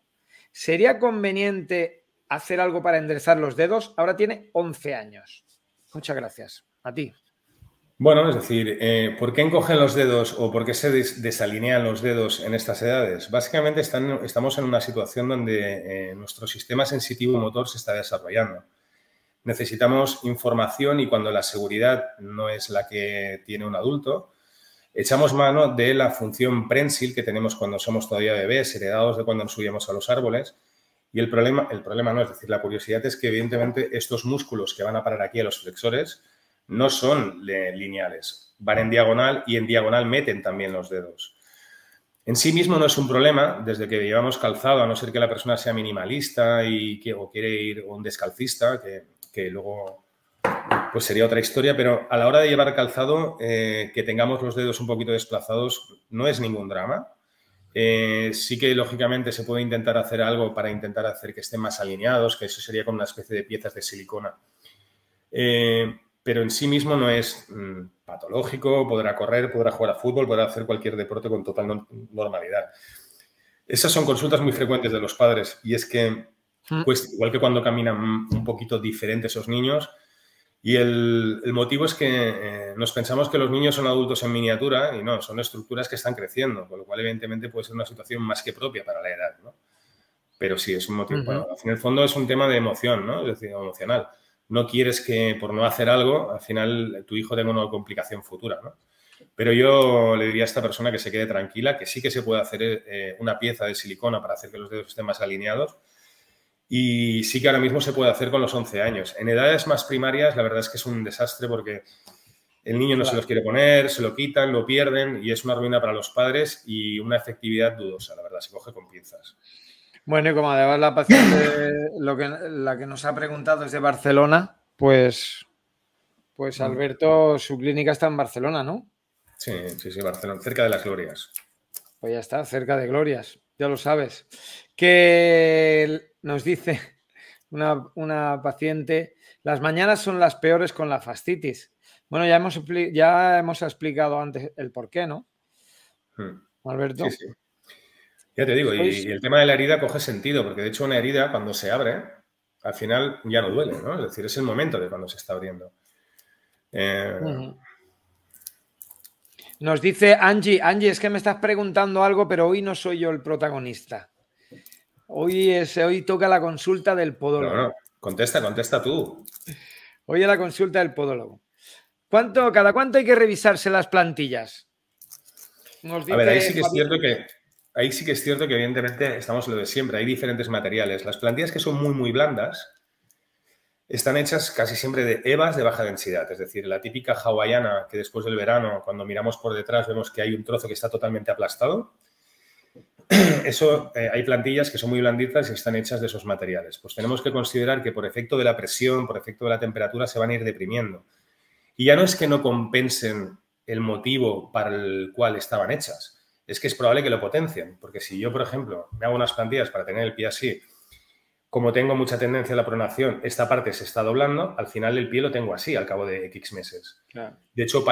¿Sería conveniente hacer algo para enderezar los dedos? Ahora tiene 11 años. Muchas gracias. A ti. Bueno, es decir, ¿por qué encogen los dedos o por qué se desalinean los dedos en estas edades? Básicamente estamos en una situación donde nuestro sistema sensitivo motor se está desarrollando. Necesitamos información y cuando la seguridad no es la que tiene un adulto, echamos mano de la función prensil que tenemos cuando somos todavía bebés, heredados de cuando nos subíamos a los árboles. Y el problema no, es decir, la curiosidad es que evidentemente estos músculos que van a parar aquí a los flexores no son lineales, van en diagonal y en diagonal meten también los dedos. En sí mismo no es un problema desde que llevamos calzado, a no ser que la persona sea minimalista o quiere ir o un descalcista, que luego pues sería otra historia, pero a la hora de llevar calzado, que tengamos los dedos un poquito desplazados no es ningún drama. Sí que lógicamente se puede intentar hacer algo para intentar hacer que estén más alineados, que eso sería con una especie de piezas de silicona. Pero en sí mismo no es patológico, podrá correr, podrá jugar a fútbol, podrá hacer cualquier deporte con total normalidad. Esas son consultas muy frecuentes de los padres y es que, pues, igual que cuando caminan un poquito diferente esos niños, y el motivo es que nos pensamos que los niños son adultos en miniatura y no, son estructuras que están creciendo, con lo cual evidentemente puede ser una situación más que propia para la edad, ¿no? Pero sí, es un motivo, bueno, al fin y al fondo es un tema de emoción, ¿no? Es decir, emocional. No quieres que por no hacer algo, al final tu hijo tenga una complicación futura, ¿no? Pero yo le diría a esta persona que se quede tranquila, que sí que se puede hacer una pieza de silicona para hacer que los dedos estén más alineados y sí que ahora mismo se puede hacer con los 11 años. En edades más primarias la verdad es que es un desastre porque el niño no se los quiere poner, se lo quitan, lo pierden y es una ruina para los padres y una efectividad dudosa, la verdad, se coge con pinzas. Bueno, y como además la paciente, la que nos ha preguntado es de Barcelona, pues Alberto, su clínica está en Barcelona, ¿no? Sí, Barcelona, cerca de las Glorias. Pues ya está, cerca de Glorias, ya lo sabes. Que nos dice una paciente, las mañanas son las peores con la fascitis. Bueno, ya hemos explicado antes el por qué, ¿no? Alberto. Sí. Ya te digo, y el tema de la herida coge sentido, porque de hecho una herida cuando se abre, al final ya no duele, ¿no? Es decir, es el momento de cuando se está abriendo. Nos dice Angie, es que me estás preguntando algo, pero hoy no soy yo el protagonista. Hoy toca la consulta del podólogo. No, contesta tú. Hoy es la consulta del podólogo. ¿Cada cuánto hay que revisarse las plantillas? A ver, ahí sí que es cierto que evidentemente estamos en lo de siempre. Hay diferentes materiales. Las plantillas que son muy, muy blandas están hechas casi siempre de hebas de baja densidad. Es decir, la típica hawaiana que después del verano, cuando miramos por detrás, vemos que hay un trozo que está totalmente aplastado. Eso, hay plantillas que son muy blanditas y están hechas de esos materiales. Pues tenemos que considerar que por efecto de la presión, por efecto de la temperatura, se van a ir deprimiendo. Y ya no es que no compensen el motivo para el cual estaban hechas, es que es probable que lo potencien. Porque si yo, por ejemplo, me hago unas plantillas para tener el pie así, como tengo mucha tendencia a la pronación, esta parte se está doblando, al final el pie lo tengo así al cabo de X meses. Claro. De hecho,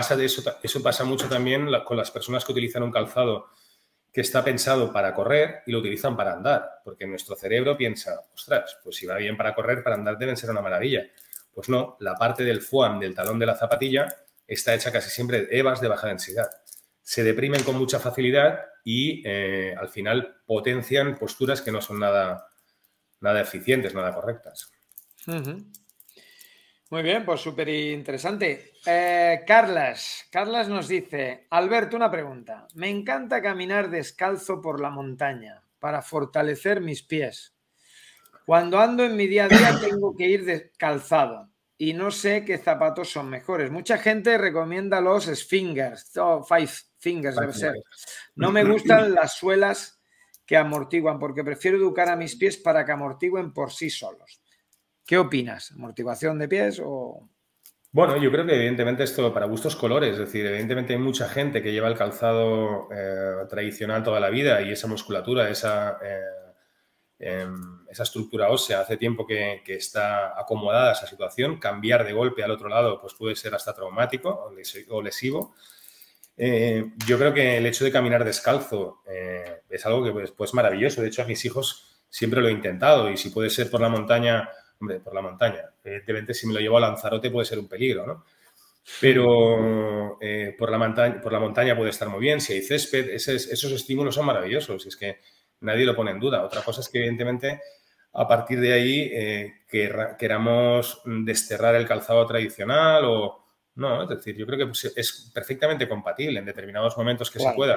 eso pasa mucho también con las personas que utilizan un calzado que está pensado para correr y lo utilizan para andar, porque nuestro cerebro piensa, ostras, pues si va bien para correr, para andar deben ser una maravilla. Pues no, la parte del foam, del talón de la zapatilla, está hecha casi siempre de hebas de baja densidad. Se deprimen con mucha facilidad y al final potencian posturas que no son nada eficientes, nada correctas. Muy bien, pues súper interesante. Carlas nos dice, Alberto, una pregunta. Me encanta caminar descalzo por la montaña para fortalecer mis pies. Cuando ando en mi día a día tengo que ir descalzado y no sé qué zapatos son mejores. Mucha gente recomienda los Sphinx, Five Fingers debe ser. No me gustan las suelas que amortiguan porque prefiero educar a mis pies para que amortiguen por sí solos. ¿Qué opinas? ¿Amortiguación de pies o...? Bueno, yo creo que evidentemente esto para gustos colores, es decir, evidentemente hay mucha gente que lleva el calzado tradicional toda la vida y esa musculatura, esa estructura ósea hace tiempo que está acomodada a esa situación. Cambiar de golpe al otro lado pues puede ser hasta traumático o lesivo. Yo creo que el hecho de caminar descalzo es algo que pues maravilloso. De hecho, a mis hijos siempre lo he intentado y si puede ser por la montaña, hombre, por la montaña. Evidentemente, si me lo llevo a Lanzarote puede ser un peligro, ¿no? Pero por la montaña puede estar muy bien. Si hay césped, esos estímulos son maravillosos. Es que nadie lo pone en duda. Otra cosa es que, evidentemente, a partir de ahí queramos desterrar el calzado tradicional o... No, es decir, yo creo que es perfectamente compatible en determinados momentos que se pueda,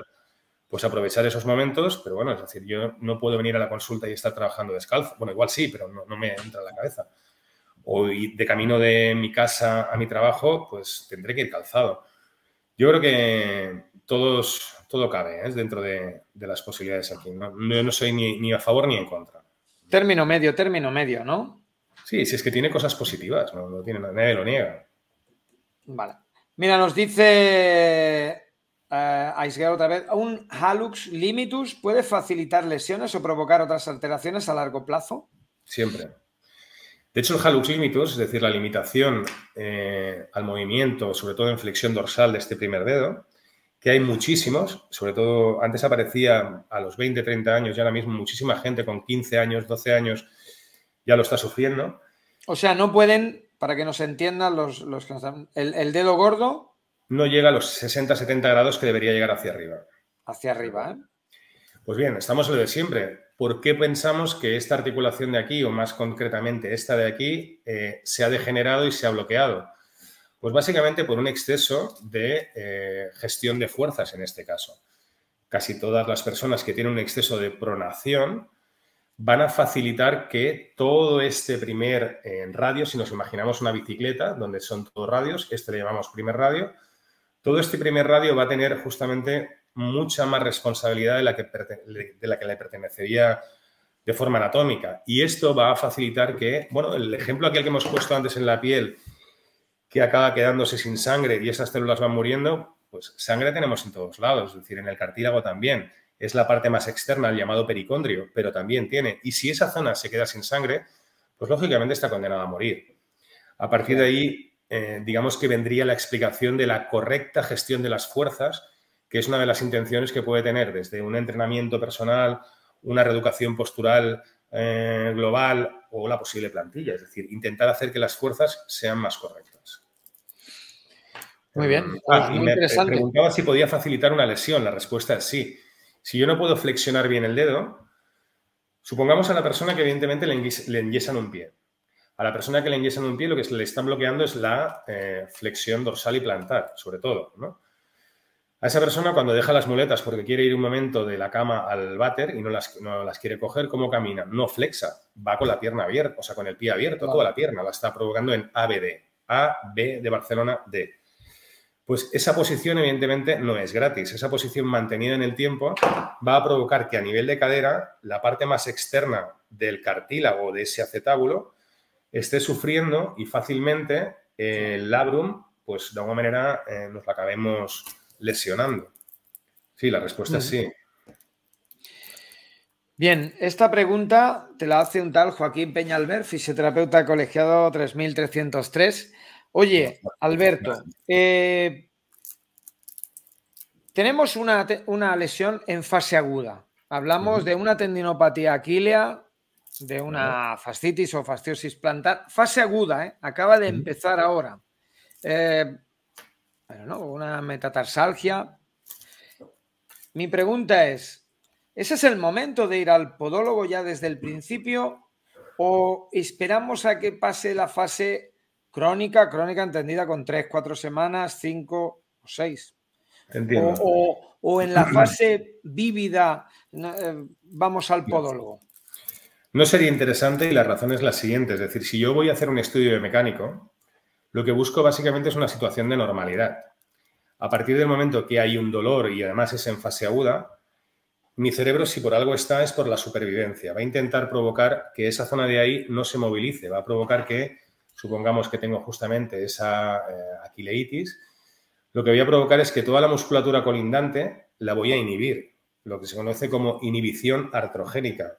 pues aprovechar esos momentos, pero bueno, es decir, yo no puedo venir a la consulta y estar trabajando descalzo. Bueno, igual sí, pero no me entra en la cabeza. O de camino de mi casa a mi trabajo, pues tendré que ir calzado. Yo creo que todo cabe, ¿eh? Dentro de las posibilidades aquí. No soy ni a favor ni en contra. Término medio, ¿no? Sí, si es que tiene cosas positivas, no tiene, nadie lo niega. Vale. Mira, nos dice Aisgar otra vez, ¿un hallux limitus puede facilitar lesiones o provocar otras alteraciones a largo plazo? Siempre. De hecho, el hallux limitus, es decir, la limitación al movimiento, sobre todo en flexión dorsal de este primer dedo, que hay muchísimos, sobre todo antes aparecía a los 20, 30 años y ahora mismo muchísima gente con 15 años, 12 años ya lo está sufriendo. O sea, no pueden, para que nos entiendan los que nos están, el dedo gordo... No llega a los 60, 70 grados que debería llegar hacia arriba. Hacia arriba, ¿eh? Pues bien, estamos en lo de siempre. ¿Por qué pensamos que esta articulación de aquí, o más concretamente esta de aquí, se ha degenerado y se ha bloqueado? Pues básicamente por un exceso de gestión de fuerzas en este caso. Casi todas las personas que tienen un exceso de pronación van a facilitar que todo este primer radio, si nos imaginamos una bicicleta, donde son todos radios, este le llamamos primer radio, todo este primer radio va a tener justamente mucha más responsabilidad de la que le pertenecería de forma anatómica. Y esto va a facilitar que, bueno, el ejemplo aquel que hemos puesto antes en la piel, que acaba quedándose sin sangre y esas células van muriendo, pues sangre tenemos en todos lados, es decir, en el cartílago también. Es la parte más externa, el llamado pericondrio, pero también tiene. Y si esa zona se queda sin sangre, pues lógicamente está condenada a morir. A partir de ahí, digamos que vendría la explicación de la correcta gestión de las fuerzas, que es una de las intenciones que puede tener desde un entrenamiento personal, una reeducación postural global o la posible plantilla. Es decir, intentar hacer que las fuerzas sean más correctas. Muy bien. Muy interesante. Me preguntaba si podía facilitar una lesión. La respuesta es sí. Si yo no puedo flexionar bien el dedo, supongamos a la persona que evidentemente le enyesan un pie. A la persona que le enyesan un pie lo que le están bloqueando es la flexión dorsal y plantar, sobre todo, ¿no? A esa persona cuando deja las muletas porque quiere ir un momento de la cama al váter y no las quiere coger, ¿cómo camina? No flexa, va con la pierna abierta, o sea, con el pie abierto, toda la pierna, la está provocando en ABD. A, B de Barcelona, D. Pues esa posición evidentemente no es gratis. Esa posición mantenida en el tiempo va a provocar que a nivel de cadera la parte más externa del cartílago de ese acetábulo esté sufriendo y fácilmente el labrum, pues de alguna manera nos la acabemos lesionando. Sí, la respuesta es sí. Bien, esta pregunta te la hace un tal Joaquín Peñalver, fisioterapeuta colegiado 3303. Oye, Alberto, tenemos una lesión en fase aguda. Hablamos de una tendinopatía aquilea, de una fascitis o fasciosis plantar. Fase aguda, acaba de empezar ahora. Bueno, una metatarsalgia. Mi pregunta es, ¿ese es el momento de ir al podólogo ya desde el principio o esperamos a que pase la fase crónica entendida con 3, 4 semanas, 5 o 6? Entiendo. O en la fase vívida vamos al podólogo. No sería interesante y la razón es la siguiente. Es decir, si yo voy a hacer un estudio de mecánico, lo que busco básicamente es una situación de normalidad. A partir del momento que hay un dolor y además es en fase aguda, mi cerebro, si por algo está, es por la supervivencia. Va a intentar provocar que esa zona de ahí no se movilice. Va a provocar que, supongamos que tengo justamente esa aquileitis, lo que voy a provocar es que toda la musculatura colindante la voy a inhibir, lo que se conoce como inhibición artrogénica.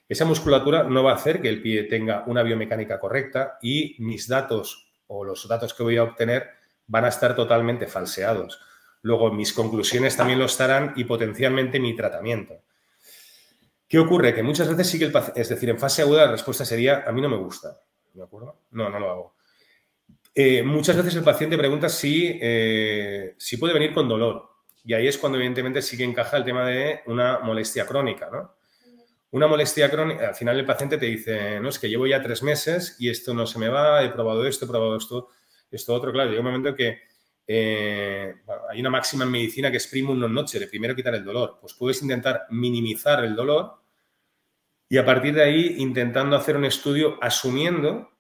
Esa musculatura no va a hacer que el pie tenga una biomecánica correcta y mis datos o los datos que voy a obtener van a estar totalmente falseados. Luego, mis conclusiones también lo estarán y potencialmente mi tratamiento. ¿Qué ocurre? Que muchas veces sí que el paciente, es decir, en fase aguda la respuesta sería, a mí no me gusta, ¿de acuerdo? No, no lo hago. Muchas veces el paciente pregunta si puede venir con dolor y ahí es cuando evidentemente sí que encaja el tema de una molestia crónica, ¿no? Una molestia crónica, al final el paciente te dice, no, es que llevo ya 3 meses y esto no se me va, he probado esto otro. Claro, llega un momento que hay una máxima en medicina que es primum non nocere, primero quitar el dolor. Pues puedes intentar minimizar el dolor y a partir de ahí intentando hacer un estudio asumiendo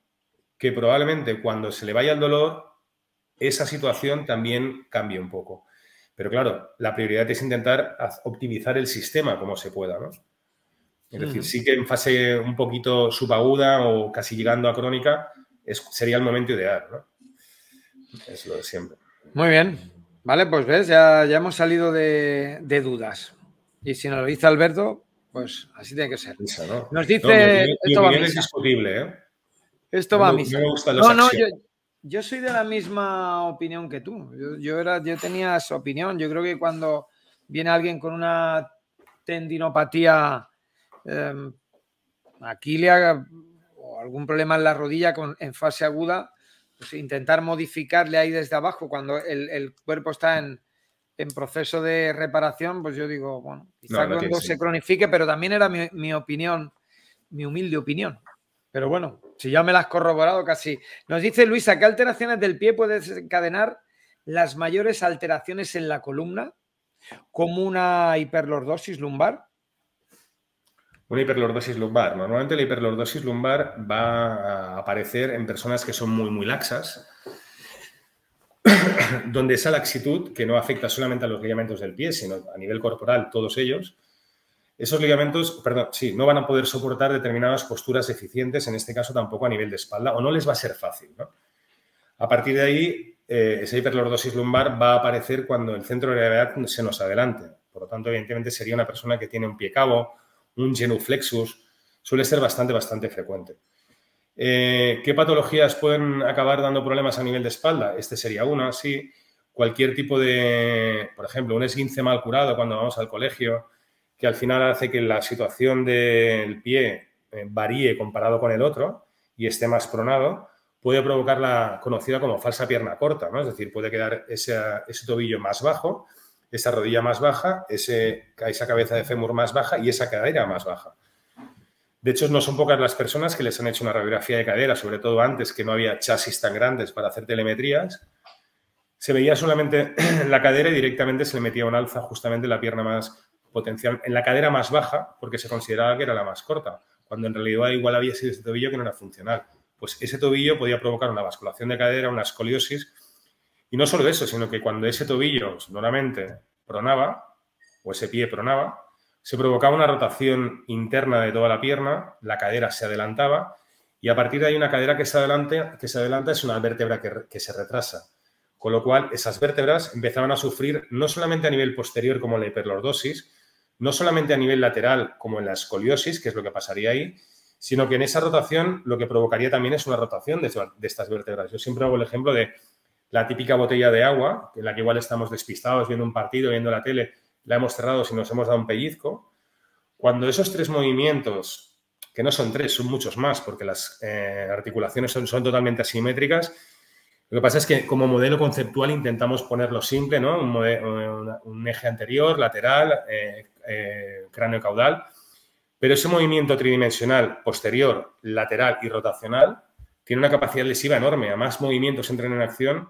que probablemente cuando se le vaya el dolor, esa situación también cambie un poco. Pero claro, la prioridad es intentar optimizar el sistema como se pueda, ¿no? Es decir, sí que en fase un poquito subaguda o casi llegando a crónica sería el momento ideal, ¿no? Es lo de siempre. Muy bien. Vale, pues ves, ya hemos salido de dudas. Y si nos lo dice Alberto, pues así tiene que ser. Misa, ¿no? Nos dice... Mi opinión es discutible, ¿eh? Esto va a misa. No me gustan los axiomas. Yo soy de la misma opinión que tú. Yo tenía esa opinión. Yo creo que cuando viene alguien con una tendinopatía aquilia o algún problema en la rodilla en fase aguda, pues intentar modificarle ahí desde abajo cuando el cuerpo está en proceso de reparación, pues yo digo, bueno, quizá cuando se cronifique, pero también era mi opinión, mi humilde opinión. Pero bueno, si ya me la has corroborado casi. Nos dice Luisa, ¿qué alteraciones del pie puede desencadenar las mayores alteraciones en la columna? Como una hiperlordosis lumbar. Una hiperlordosis lumbar. Normalmente la hiperlordosis lumbar va a aparecer en personas que son muy, muy laxas, donde esa laxitud, que no afecta solamente a los ligamentos del pie, sino a nivel corporal, todos ellos, esos ligamentos, no van a poder soportar determinadas posturas eficientes, en este caso tampoco a nivel de espalda, o no les va a ser fácil, ¿no? A partir de ahí, esa hiperlordosis lumbar va a aparecer cuando el centro de gravedad se nos adelante. Por lo tanto, evidentemente sería una persona que tiene un pie cabo, un genuflexus, suele ser bastante frecuente. ¿Qué patologías pueden acabar dando problemas a nivel de espalda? Este sería una, sí. Cualquier tipo de, por ejemplo, un esguince mal curado cuando vamos al colegio, que al final hace que la situación del pie varíe comparado con el otro y esté más pronado, puede provocar la conocida como falsa pierna corta, ¿no? Es decir, puede quedar ese tobillo más bajo, esa rodilla más baja, esa cabeza de fémur más baja y esa cadera más baja. De hecho, no son pocas las personas que les han hecho una radiografía de cadera, sobre todo antes, que no había chasis tan grandes para hacer telemetrías. Se veía solamente la cadera y directamente se le metía un alza justamente en la pierna más potencial, en la cadera más baja, porque se consideraba que era la más corta, cuando en realidad igual había sido ese tobillo que no era funcional. Pues ese tobillo podía provocar una basculación de cadera, una escoliosis, y no solo eso, sino que cuando ese tobillo nuevamente pronaba, o ese pie pronaba, se provocaba una rotación interna de toda la pierna, la cadera se adelantaba, y a partir de ahí una cadera que se adelanta es una vértebra que se retrasa. Con lo cual, esas vértebras empezaban a sufrir no solamente a nivel posterior como en la hiperlordosis, no solamente a nivel lateral como en la escoliosis, que es lo que pasaría ahí, sino que en esa rotación lo que provocaría también es una rotación de estas vértebras. Yo siempre hago el ejemplo de la típica botella de agua, en la que igual estamos despistados viendo un partido, viendo la tele, la hemos cerrado si nos hemos dado un pellizco. Cuando esos 3 movimientos, que no son 3, son muchos más, porque las articulaciones son totalmente asimétricas. Lo que pasa es que como modelo conceptual intentamos ponerlo simple, ¿no? Un eje anterior, lateral, cráneo-caudal, pero ese movimiento tridimensional posterior, lateral y rotacional tiene una capacidad lesiva enorme. A más movimientos entren en acción,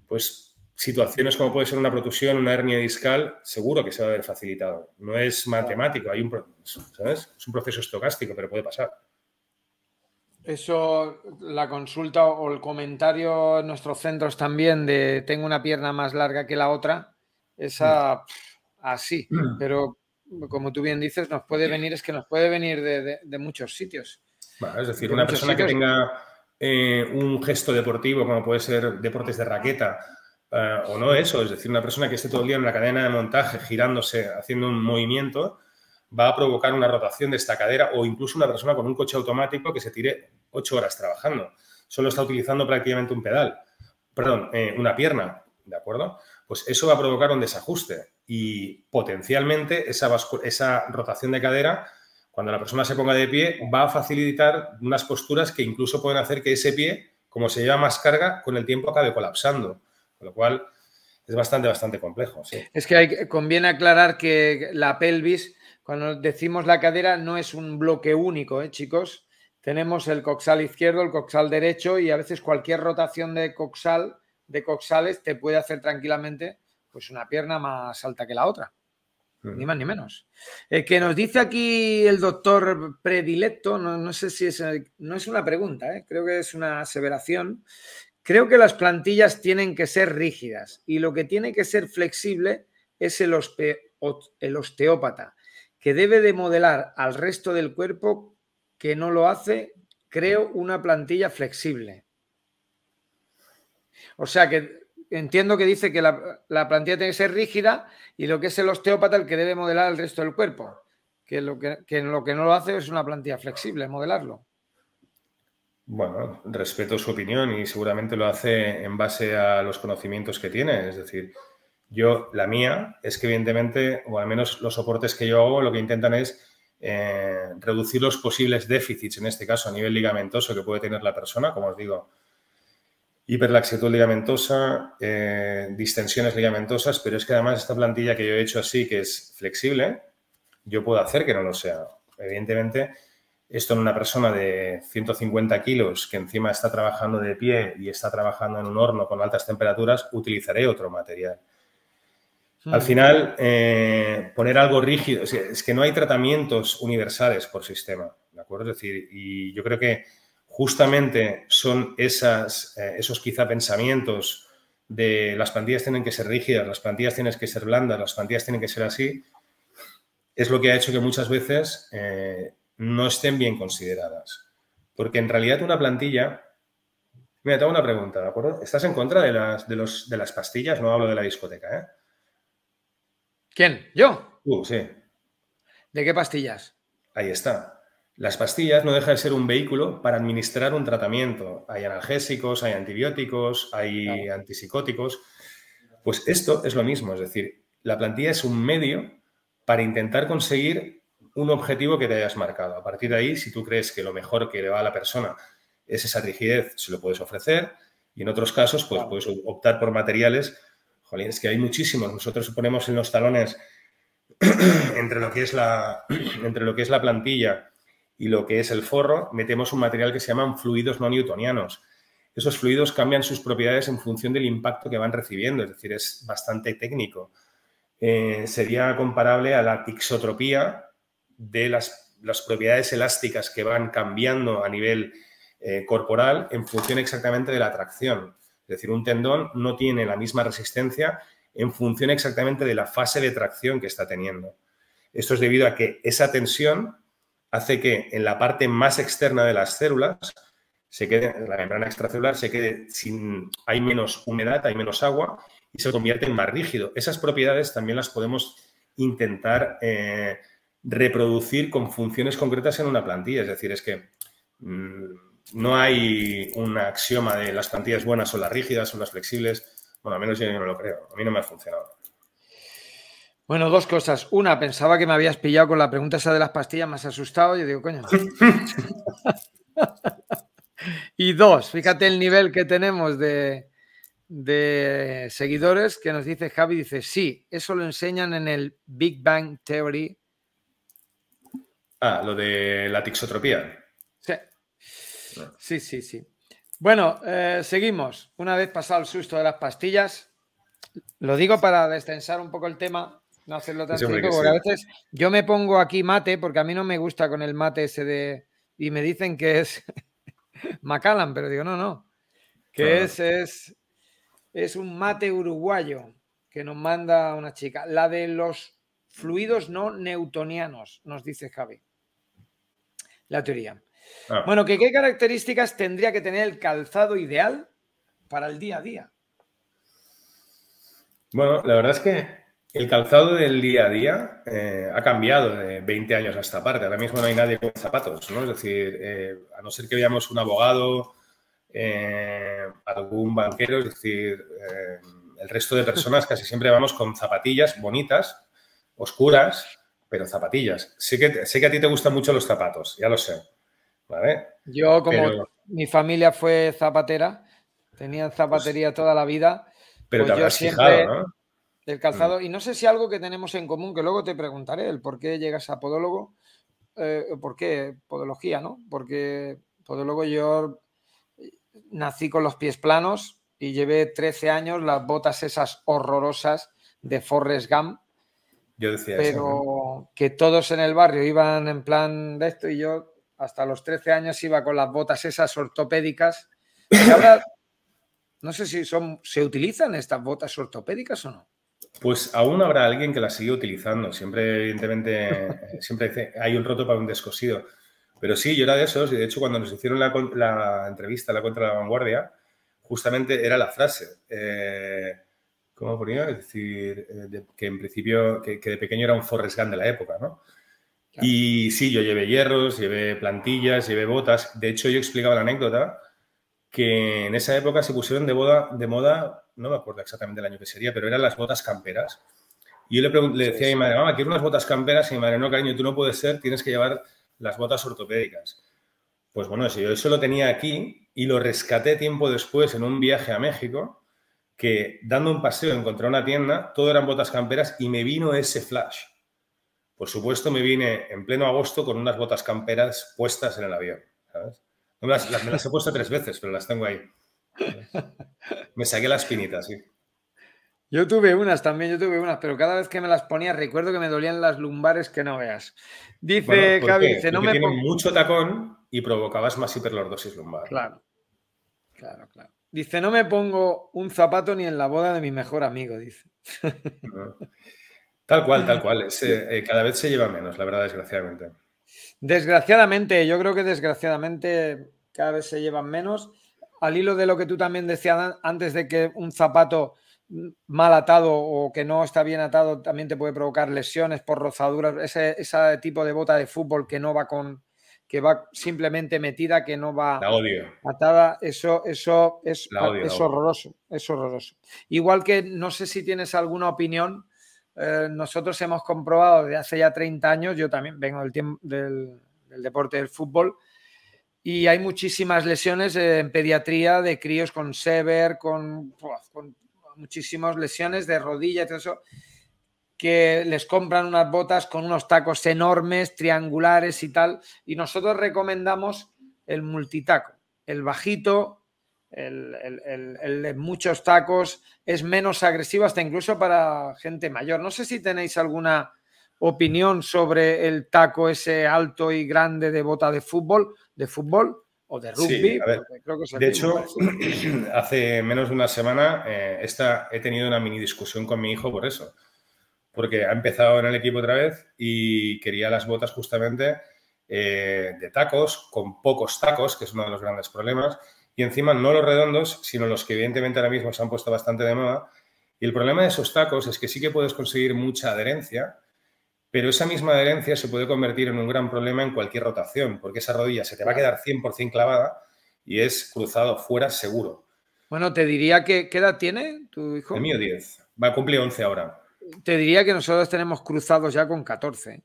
pues situaciones como puede ser una protusión, una hernia discal, seguro que se va a ver facilitado. No es matemático, hay ¿sabes? Es un proceso estocástico, pero puede pasar. Eso, la consulta o el comentario en nuestros centros también de tengo una pierna más larga que la otra, esa así, pero como tú bien dices, nos puede venir de muchos sitios. Bueno, es decir, De una muchos persona que sitios. tenga un gesto deportivo, como puede ser deportes de raqueta, o no eso, es decir, una persona que esté todo el día en la cadena de montaje, girándose, haciendo un movimiento, va a provocar una rotación de esta cadera, o incluso una persona con un coche automático que se tire 8 horas trabajando. Solo está utilizando prácticamente un pedal, perdón, una pierna, ¿de acuerdo? Pues eso va a provocar un desajuste y potencialmente esa rotación de cadera, cuando la persona se ponga de pie, va a facilitar unas posturas que incluso pueden hacer que ese pie, como se lleva más carga, con el tiempo acabe colapsando. Con lo cual, es bastante complejo. Sí. Es que conviene aclarar que la pelvis, cuando decimos la cadera, no es un bloque único, chicos. Tenemos el coxal izquierdo, el coxal derecho y a veces cualquier rotación de coxales te puede hacer tranquilamente pues una pierna más alta que la otra. Ni más ni menos. Que nos dice aquí el doctor predilecto, no sé si no es una pregunta, creo que es una aseveración. Creo que las plantillas tienen que ser rígidas y lo que tiene que ser flexible es el osteópata, que debe de modelar al resto del cuerpo que no lo hace, creo, una plantilla flexible. O sea que entiendo que dice que la plantilla tiene que ser rígida y lo que es el osteópata el que debe modelar el resto del cuerpo. Que lo que no lo hace es una plantilla flexible, modelarlo. Bueno, respeto su opinión y seguramente lo hace en base a los conocimientos que tiene. Es decir, la mía es que evidentemente, o al menos los soportes que yo hago, lo que intentan es reducir los posibles déficits, en este caso a nivel ligamentoso que puede tener la persona, como os digo, hiperlaxitud ligamentosa, distensiones ligamentosas, pero es que además esta plantilla que yo he hecho así, que es flexible, yo puedo hacer que no lo sea. Evidentemente, esto en una persona de 150 kilos que encima está trabajando de pie y está trabajando en un horno con altas temperaturas, utilizaré otro material. Al final, poner algo rígido, es que no hay tratamientos universales por sistema, ¿de acuerdo? Es decir, y yo creo que justamente son esos quizá pensamientos de las plantillas tienen que ser rígidas, las plantillas tienen que ser blandas, las plantillas tienen que ser así, es lo que ha hecho que muchas veces no estén bien consideradas. Porque en realidad una plantilla... Mira, te hago una pregunta, ¿de acuerdo? ¿Estás en contra de las pastillas? No hablo de la discoteca, ¿eh? ¿Quién? ¿Yo? Sí. ¿De qué pastillas? Ahí está. Las pastillas no dejan de ser un vehículo para administrar un tratamiento. Hay analgésicos, hay antibióticos, hay antipsicóticos. Pues esto es lo mismo, es decir, la plantilla es un medio para intentar conseguir un objetivo que te hayas marcado. A partir de ahí, si tú crees que lo mejor que le va a la persona es esa rigidez, se lo puedes ofrecer. Y en otros casos, pues puedes optar por materiales. Jolín, es que hay muchísimos. Nosotros ponemos en los talones entre lo que es la plantilla y lo que es el forro, metemos un material que se llaman fluidos no newtonianos. Esos fluidos cambian sus propiedades en función del impacto que van recibiendo, es decir, es bastante técnico. Sería comparable a la tixotropía de las propiedades elásticas que van cambiando a nivel corporal en función exactamente de la tracción. Es decir, un tendón no tiene la misma resistencia en función exactamente de la fase de tracción que está teniendo. Esto es debido a que esa tensión hace que en la parte más externa de las células la membrana extracelular hay menos humedad, hay menos agua y se convierte en más rígido. Esas propiedades también las podemos intentar reproducir con funciones concretas en una plantilla. Es decir, es que no hay un axioma de las plantillas buenas son las rígidas, son las flexibles. Bueno, al menos yo no lo creo. A mí no me ha funcionado. Bueno, dos cosas. Una, pensaba que me habías pillado con la pregunta esa de las pastillas, me has asustado. Yo digo, coño. Y dos, fíjate el nivel que tenemos de seguidores que nos dice Javi, dice, sí, eso lo enseñan en el Big Bang Theory. Ah, lo de la tixotropía. Sí. Bueno, seguimos. Una vez pasado el susto de las pastillas, Lo digo para destensar un poco el tema, no hacerlo tan técnico, porque sí. a veces yo me pongo aquí mate, porque a mí no me gusta con el mate ese de... Y me dicen que es Macallan, pero digo, no, que es un mate uruguayo que nos manda una chica. La de los fluidos no newtonianos, nos dice Javi. La teoría. Bueno, ¿qué características tendría que tener el calzado ideal para el día a día? Bueno, la verdad es que el calzado del día a día ha cambiado de 20 años a esta parte. Ahora mismo no hay nadie con zapatos, ¿no? Es decir, a no ser que veamos un abogado, algún banquero, es decir, el resto de personas casi siempre vamos con zapatillas bonitas, oscuras, pero zapatillas. Sé que a ti te gustan mucho los zapatos, ya lo sé, ¿vale? Yo, como mi familia fue zapatera, tenían zapatería toda la vida, pero pues te yo habrás fijado, siempre ¿no? el calzado, y no sé si algo que tenemos en común, que luego te preguntaré, el por qué llegas a podólogo, por qué podología, ¿no? Porque podólogo yo nací con los pies planos y llevé 13 años las botas esas horrorosas de Forrest Gump, Yo decía pero eso, ¿no? que todos en el barrio iban en plan de esto y yo hasta los 13 años iba con las botas esas ortopédicas. Y ahora no sé si se utilizan estas botas ortopédicas o no. Pues aún habrá alguien que la sigue utilizando. Siempre, evidentemente, siempre dice, hay un roto para un descosido. Pero sí, yo era de esos, y de hecho cuando nos hicieron la entrevista, la contra la vanguardia, justamente era la frase. ¿Cómo ponía? Es decir, que en principio, que de pequeño era un Forrest Gump de la época, ¿no? Claro. Y sí, yo llevé hierros, llevé plantillas, llevé botas. De hecho, yo explicaba la anécdota que en esa época se pusieron de moda, no me acuerdo exactamente el año que sería, pero eran las botas camperas. Y yo le decía a mi madre, mamá, quiero unas botas camperas, y mi madre, no, cariño, tú no puedes ser, tienes que llevar las botas ortopédicas. Pues bueno, yo eso lo tenía aquí y lo rescaté tiempo después en un viaje a México, que dando un paseo encontré una tienda, todo eran botas camperas y me vino ese flash. Por supuesto, me vine en pleno agosto con unas botas camperas puestas en el avión, ¿sabes? Me las he puesto 3 veces, pero las tengo ahí. Me saqué la espinita, sí. Yo tuve unas también, pero cada vez que me las ponía recuerdo que me dolían las lumbares que no veas. Bueno, Dice ¿por Javi, qué? dice, no Porque me tienen pongo... mucho tacón y provocabas más hiperlordosis lumbar, ¿no? Claro. Dice, no me pongo un zapato ni en la boda de mi mejor amigo, dice. Tal cual, tal cual. Cada vez se lleva menos, la verdad, desgraciadamente. Desgraciadamente, yo creo que desgraciadamente cada vez se llevan menos. Al hilo de lo que tú también decías antes de que un zapato mal atado o que no está bien atado también te puede provocar lesiones por rozaduras. Ese tipo de bota de fútbol que no va que va simplemente metida, que no va La odio. atada, eso es La odio, la odio. horroroso, es horroroso. Igual que no sé si tienes alguna opinión. Nosotros hemos comprobado desde hace ya 30 años, yo también vengo del deporte del fútbol, y hay muchísimas lesiones en pediatría de críos con Sever, con muchísimas lesiones de rodilla y todo eso, que les compran unas botas con unos tacos enormes, triangulares y tal, y nosotros recomendamos el multitaco, el bajito, el de muchos tacos, es menos agresivo hasta incluso para gente mayor. No sé si tenéis alguna opinión sobre el taco ese alto y grande de bota de fútbol o de rugby, Sí, a ver. creo que es el De mismo, hecho, parece. hace menos de una semana he tenido una mini discusión con mi hijo por eso. Porque ha empezado en el equipo otra vez y quería las botas justamente de tacos, con pocos tacos, que es uno de los grandes problemas, y encima no los redondos, sino los que evidentemente ahora mismo se han puesto bastante de moda. Y el problema de esos tacos es que sí que puedes conseguir mucha adherencia, pero esa misma adherencia se puede convertir en un gran problema en cualquier rotación, porque esa rodilla se te va a quedar 100% clavada y es cruzado fuera seguro. Bueno, te diría que, ¿qué edad tiene tu hijo? El mío 10, va a cumplir 11 ahora. Te diría que nosotros tenemos cruzados ya con 14.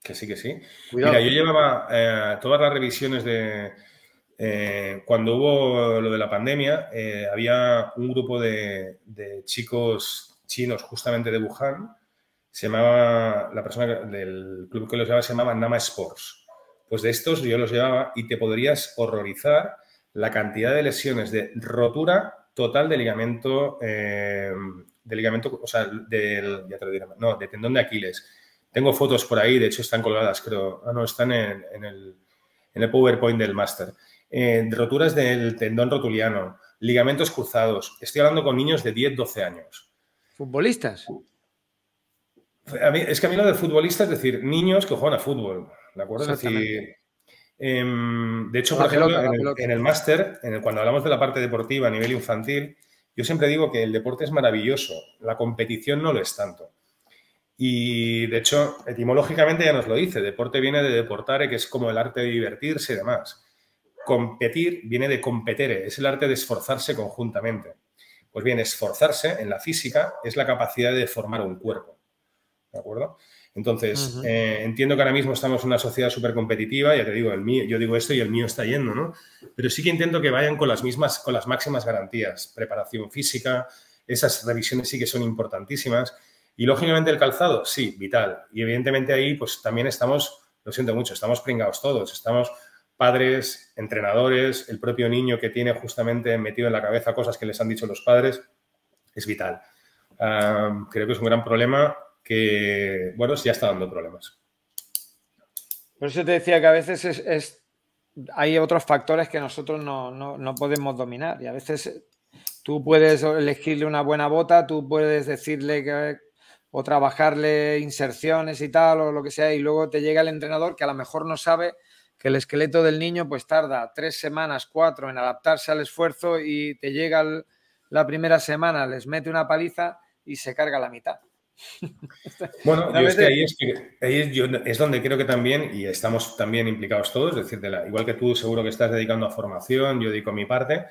Que sí, que sí. Cuidado. Mira, yo llevaba todas las revisiones de... cuando hubo lo de la pandemia, había un grupo de chicos chinos justamente de Wuhan. Se llamaba, la persona del club que los llevaba se llamaba Nama Sports. Pues de estos yo los llevaba y te podrías horrorizar la cantidad de lesiones de rotura total de ligamento, o sea, ya te lo diré, no, de tendón de Aquiles. Tengo fotos por ahí, de hecho están colgadas, creo. Ah, no, están en el PowerPoint del máster. Roturas del tendón rotuliano, ligamentos cruzados. Estoy hablando con niños de 10, 12 años. ¿Futbolistas? Es que a mí lo de futbolista es decir, niños que juegan a fútbol, ¿de acuerdo? Es decir, de hecho, por ejemplo, en el máster, cuando hablamos de la parte deportiva a nivel infantil, yo siempre digo que el deporte es maravilloso, la competición no lo es tanto. Y, de hecho, etimológicamente ya nos lo dice, deporte viene de deportare, que es como el arte de divertirse y demás. Competir viene de competere, es el arte de esforzarse conjuntamente. Pues bien, esforzarse en la física es la capacidad de formar un cuerpo, ¿de acuerdo? Entonces, entiendo que ahora mismo estamos en una sociedad súper competitiva, ya te digo, yo digo esto y el mío está yendo, ¿no? Pero sí que intento que vayan con las máximas garantías. Preparación física, esas revisiones sí que son importantísimas. Y, lógicamente, el calzado, sí, vital. Y, evidentemente, ahí pues también estamos, lo siento mucho, estamos pringados todos. Estamos padres, entrenadores, el propio niño que tiene justamente metido en la cabeza cosas que les han dicho los padres, es vital. Creo que es un gran problema que, bueno, ya está dando problemas. Por eso te decía que a veces hay otros factores que nosotros no podemos dominar. Y a veces tú puedes elegirle una buena bota, tú puedes decirle o trabajarle inserciones y tal, o lo que sea, y luego te llega el entrenador que a lo mejor no sabe que el esqueleto del niño pues tarda 3 semanas, 4 en adaptarse al esfuerzo, y te llega la primera semana, les mete una paliza y se carga la mitad. Bueno, yo es que ahí es donde creo que también, y estamos también implicados todos, es decir, igual que tú seguro que estás dedicando a formación, yo dedico a mi parte,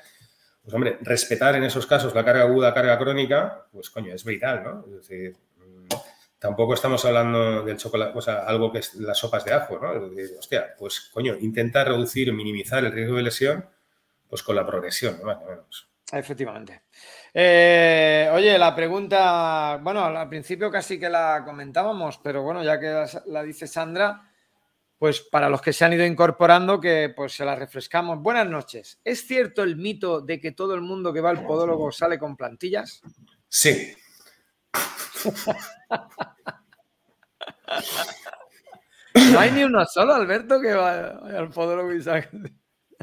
pues hombre, respetar en esos casos la carga aguda, carga crónica, pues coño, es vital, ¿no? Es decir, tampoco estamos hablando del chocolate, o sea, algo que es las sopas de ajo, ¿no? Es decir, hostia, pues coño, intenta reducir, minimizar el riesgo de lesión, pues con la progresión, ¿no? Más o menos. Efectivamente. Oye, la pregunta, bueno, al principio casi que la comentábamos, pero bueno, ya que la dice Sandra, pues para los que se han ido incorporando, que pues se la refrescamos. Buenas noches. ¿Es cierto el mito de que todo el mundo que va al podólogo sale con plantillas? Sí. No hay ni uno solo, Alberto, que va al podólogo y saque.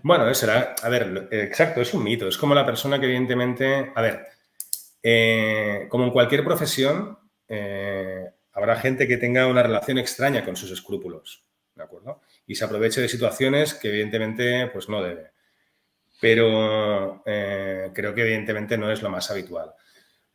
Bueno, eso era, a ver, exacto, es un mito. Es como la persona que evidentemente, a ver, como en cualquier profesión, habrá gente que tenga una relación extraña con sus escrúpulos, ¿de acuerdo? Y se aproveche de situaciones que evidentemente pues no debe. Pero creo que evidentemente no es lo más habitual.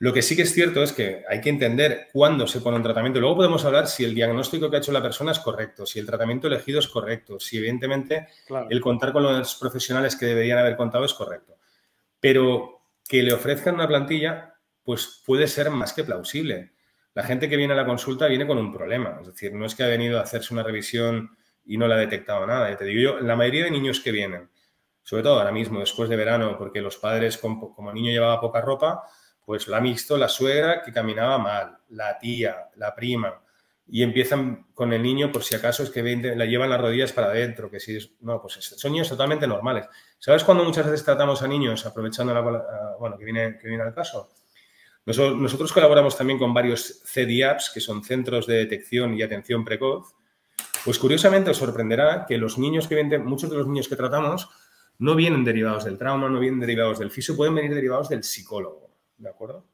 Lo que sí que es cierto es que hay que entender cuándo se pone un tratamiento. Luego podemos hablar si el diagnóstico que ha hecho la persona es correcto, si el tratamiento elegido es correcto, si evidentemente el contar con los profesionales que deberían haber contado es correcto. Pero que le ofrezcan una plantilla, pues puede ser más que plausible. La gente que viene a la consulta viene con un problema. Es decir, no es que ha venido a hacerse una revisión y no le ha detectado nada. Ya te digo yo, la mayoría de niños que vienen, sobre todo ahora mismo, después de verano, porque los padres, como el niño llevaba poca ropa, pues lo ha visto la suegra que caminaba mal, la tía, la prima, y empiezan con el niño por si acaso es que la llevan las rodillas para adentro, que si es, no, pues son niños totalmente normales. ¿Sabes cuando muchas veces tratamos a niños, aprovechando bueno, que viene al caso? Nosotros colaboramos también con varios CDAPs, que son Centros de Detección y Atención Precoz. Pues curiosamente os sorprenderá que muchos de los niños que tratamos no vienen derivados del trauma, no vienen derivados del fisio, pueden venir derivados del psicólogo. ¿De acuerdo?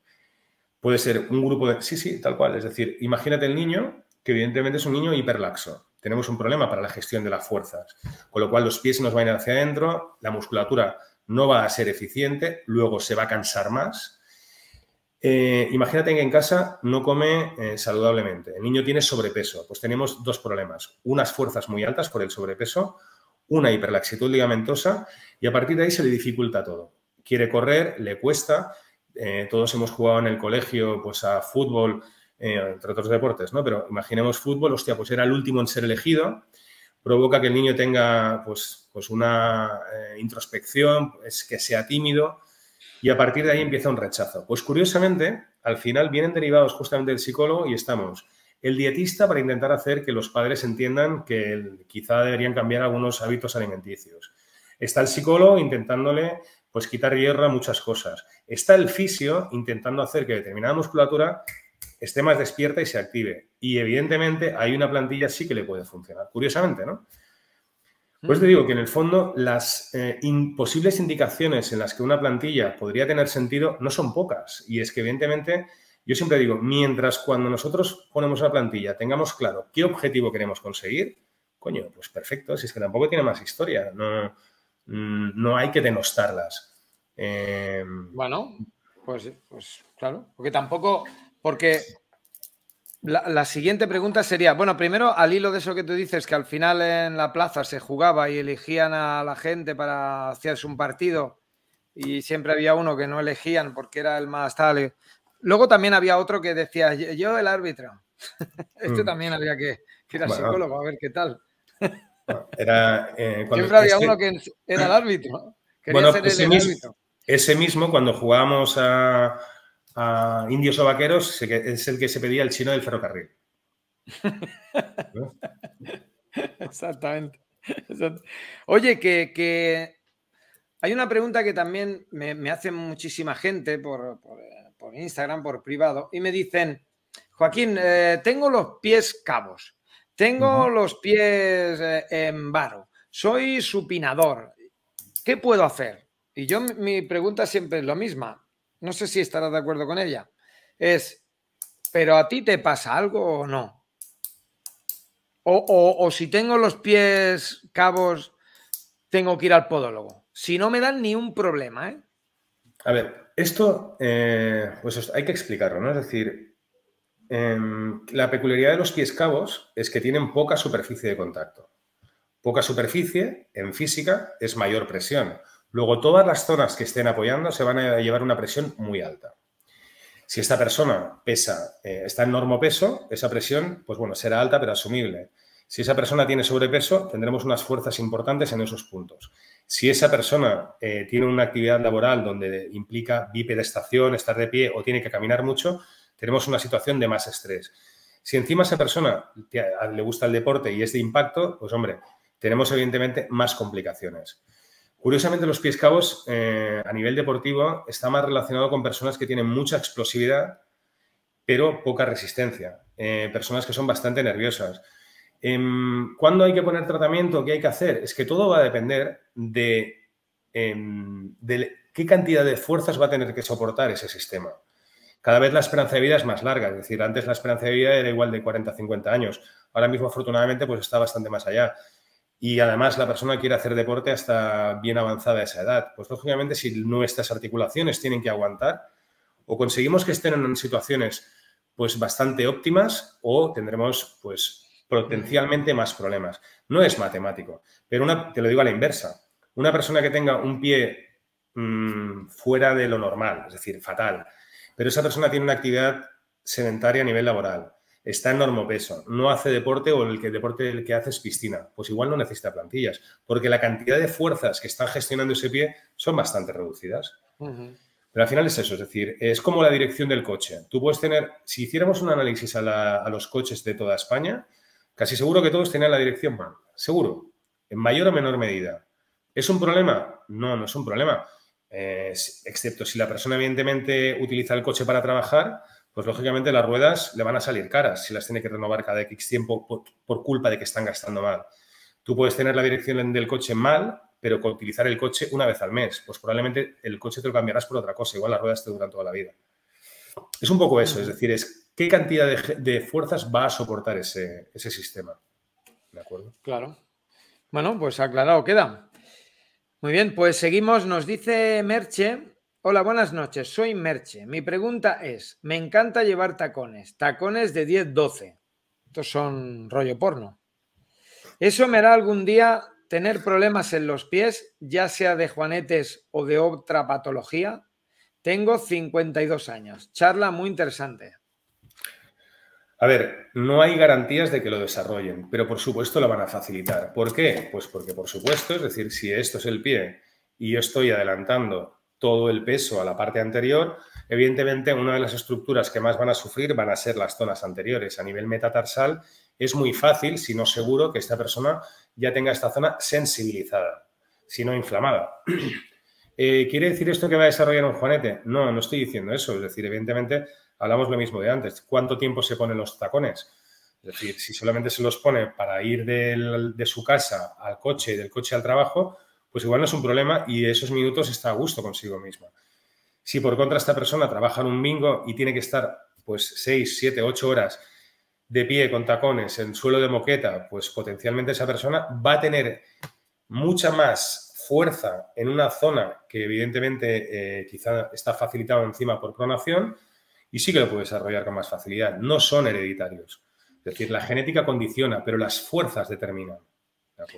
Puede ser un grupo de... Sí, tal cual. Es decir, imagínate el niño, que evidentemente es un niño hiperlaxo. Tenemos un problema para la gestión de las fuerzas, con lo cual los pies nos van a ir hacia adentro, la musculatura no va a ser eficiente, luego se va a cansar más. Imagínate que en casa no come saludablemente. El niño tiene sobrepeso. Pues tenemos dos problemas. Unas fuerzas muy altas por el sobrepeso, una hiperlaxitud ligamentosa, y a partir de ahí se le dificulta todo. Quiere correr, le cuesta... todos hemos jugado en el colegio pues a fútbol, entre otros deportes, ¿no? Pero imaginemos fútbol, hostia, pues era el último en ser elegido, provoca que el niño tenga pues una introspección, pues que sea tímido, y a partir de ahí empieza un rechazo. Pues curiosamente, al final vienen derivados justamente del psicólogo y estamos el dietista para intentar hacer que los padres entiendan que quizá deberían cambiar algunos hábitos alimenticios. Está el psicólogo intentándole pues quitar hierro a muchas cosas. Está el fisio intentando hacer que determinada musculatura esté más despierta y se active. Y evidentemente hay una plantilla sí que le puede funcionar. Curiosamente, ¿no? Pues te digo que en el fondo las posibles indicaciones en las que una plantilla podría tener sentido no son pocas. Y es que evidentemente, yo siempre digo, mientras cuando nosotros ponemos una plantilla tengamos claro qué objetivo queremos conseguir, coño, pues perfecto, si es que tampoco tiene más historia, no hay que denostarlas. Bueno, pues claro, porque la siguiente pregunta sería, bueno, primero al hilo de eso que tú dices, que al final en la plaza se jugaba y elegían a la gente para hacerse un partido y siempre había uno que no elegían porque era el más tal. Luego también había otro que decía, yo el árbitro. También había que ir al psicólogo a ver qué tal. Siempre había uno que era el árbitro. Quería ser el árbitro. Ese mismo, cuando jugábamos a indios o vaqueros, es el que se pedía el chino del ferrocarril. ¿No? Exactamente. Oye, que hay una pregunta que también me hace muchísima gente por Instagram, por privado, y me dicen, Joaquín, tengo los pies cabos, tengo los pies en varo, soy supinador, ¿qué puedo hacer? Y mi pregunta siempre es la misma, no sé si estarás de acuerdo con ella, ¿pero a ti te pasa algo o no? O si tengo los pies cabos, tengo que ir al podólogo. Si no me dan ni un problema, ¿eh? A ver, esto pues hay que explicarlo, ¿no? Es decir, la peculiaridad de los pies cabos es que tienen poca superficie de contacto. Poca superficie, en física, es mayor presión. Luego, todas las zonas que estén apoyando se van a llevar una presión muy alta. Si esta persona está en normopeso, esa presión, pues bueno, será alta pero asumible. Si esa persona tiene sobrepeso, tendremos unas fuerzas importantes en esos puntos. Si esa persona tiene una actividad laboral donde implica bipedestación, estar de pie o tiene que caminar mucho, tenemos una situación de más estrés. Si encima a esa persona le gusta el deporte y es de impacto, pues hombre, tenemos evidentemente más complicaciones. Curiosamente, los pies cabos a nivel deportivo está más relacionado con personas que tienen mucha explosividad, pero poca resistencia. Personas que son bastante nerviosas. ¿Cuándo hay que poner tratamiento? ¿Qué hay que hacer? Es que todo va a depender de qué cantidad de fuerzas va a tener que soportar ese sistema. Cada vez la esperanza de vida es más larga. Es decir, antes la esperanza de vida era igual de 40 a 50 años. Ahora mismo, afortunadamente, pues está bastante más allá. Y además la persona quiere hacer deporte hasta bien avanzada esa edad. Pues lógicamente si nuestras articulaciones tienen que aguantar, o conseguimos que estén en situaciones pues bastante óptimas o tendremos pues potencialmente más problemas. No es matemático, pero te lo digo a la inversa. Una persona que tenga un pie fuera de lo normal, es decir, fatal, pero esa persona tiene una actividad sedentaria a nivel laboral, está en normopeso, no hace deporte o el deporte que hace es piscina, pues igual no necesita plantillas, porque la cantidad de fuerzas que están gestionando ese pie son bastante reducidas. Pero al final es eso, es decir, es como la dirección del coche. Tú puedes tener, si hiciéramos un análisis a los coches de toda España, casi seguro que todos tenían la dirección mal, seguro, en mayor o menor medida. ¿Es un problema? No, no es un problema, excepto si la persona evidentemente utiliza el coche para trabajar, pues lógicamente las ruedas le van a salir caras si las tiene que renovar cada X tiempo por culpa de que están gastando mal. Tú puedes tener la dirección del coche mal, pero con utilizar el coche una vez al mes. Pues probablemente el coche te lo cambiarás por otra cosa. Igual las ruedas te duran toda la vida. Es un poco eso, es decir, es qué cantidad de fuerzas va a soportar ese sistema. ¿De acuerdo? Claro. Bueno, pues aclarado queda. Muy bien, pues seguimos. Nos dice Merche. Hola, buenas noches. Soy Merche. Mi pregunta es, me encanta llevar tacones. Tacones de 10-12. Estos son rollo porno. ¿Eso me hará algún día tener problemas en los pies, ya sea de juanetes o de otra patología? Tengo 52 años. Charla muy interesante. A ver, no hay garantías de que lo desarrollen, pero por supuesto lo van a facilitar. ¿Por qué? Pues porque por supuesto, es decir, si esto es el pie y yo estoy adelantando todo el peso a la parte anterior, evidentemente una de las estructuras que más van a sufrir van a ser las zonas anteriores. A nivel metatarsal es muy fácil, si no seguro, que esta persona ya tenga esta zona sensibilizada, si no inflamada. ¿Quiere decir esto que va a desarrollar un juanete? No, no estoy diciendo eso. Es decir, evidentemente, hablamos lo mismo de antes. ¿Cuánto tiempo se ponen los tacones? Es decir, si solamente se los pone para ir de su casa al coche y del coche al trabajo, pues igual no es un problema y esos minutos está a gusto consigo misma. Si por contra esta persona trabaja en un bingo y tiene que estar pues 6, 7, 8 horas de pie con tacones en suelo de moqueta, pues potencialmente esa persona va a tener mucha más fuerza en una zona que evidentemente quizá está facilitado encima por pronación y sí que lo puede desarrollar con más facilidad. No son hereditarios. Es decir, la genética condiciona, pero las fuerzas determinan.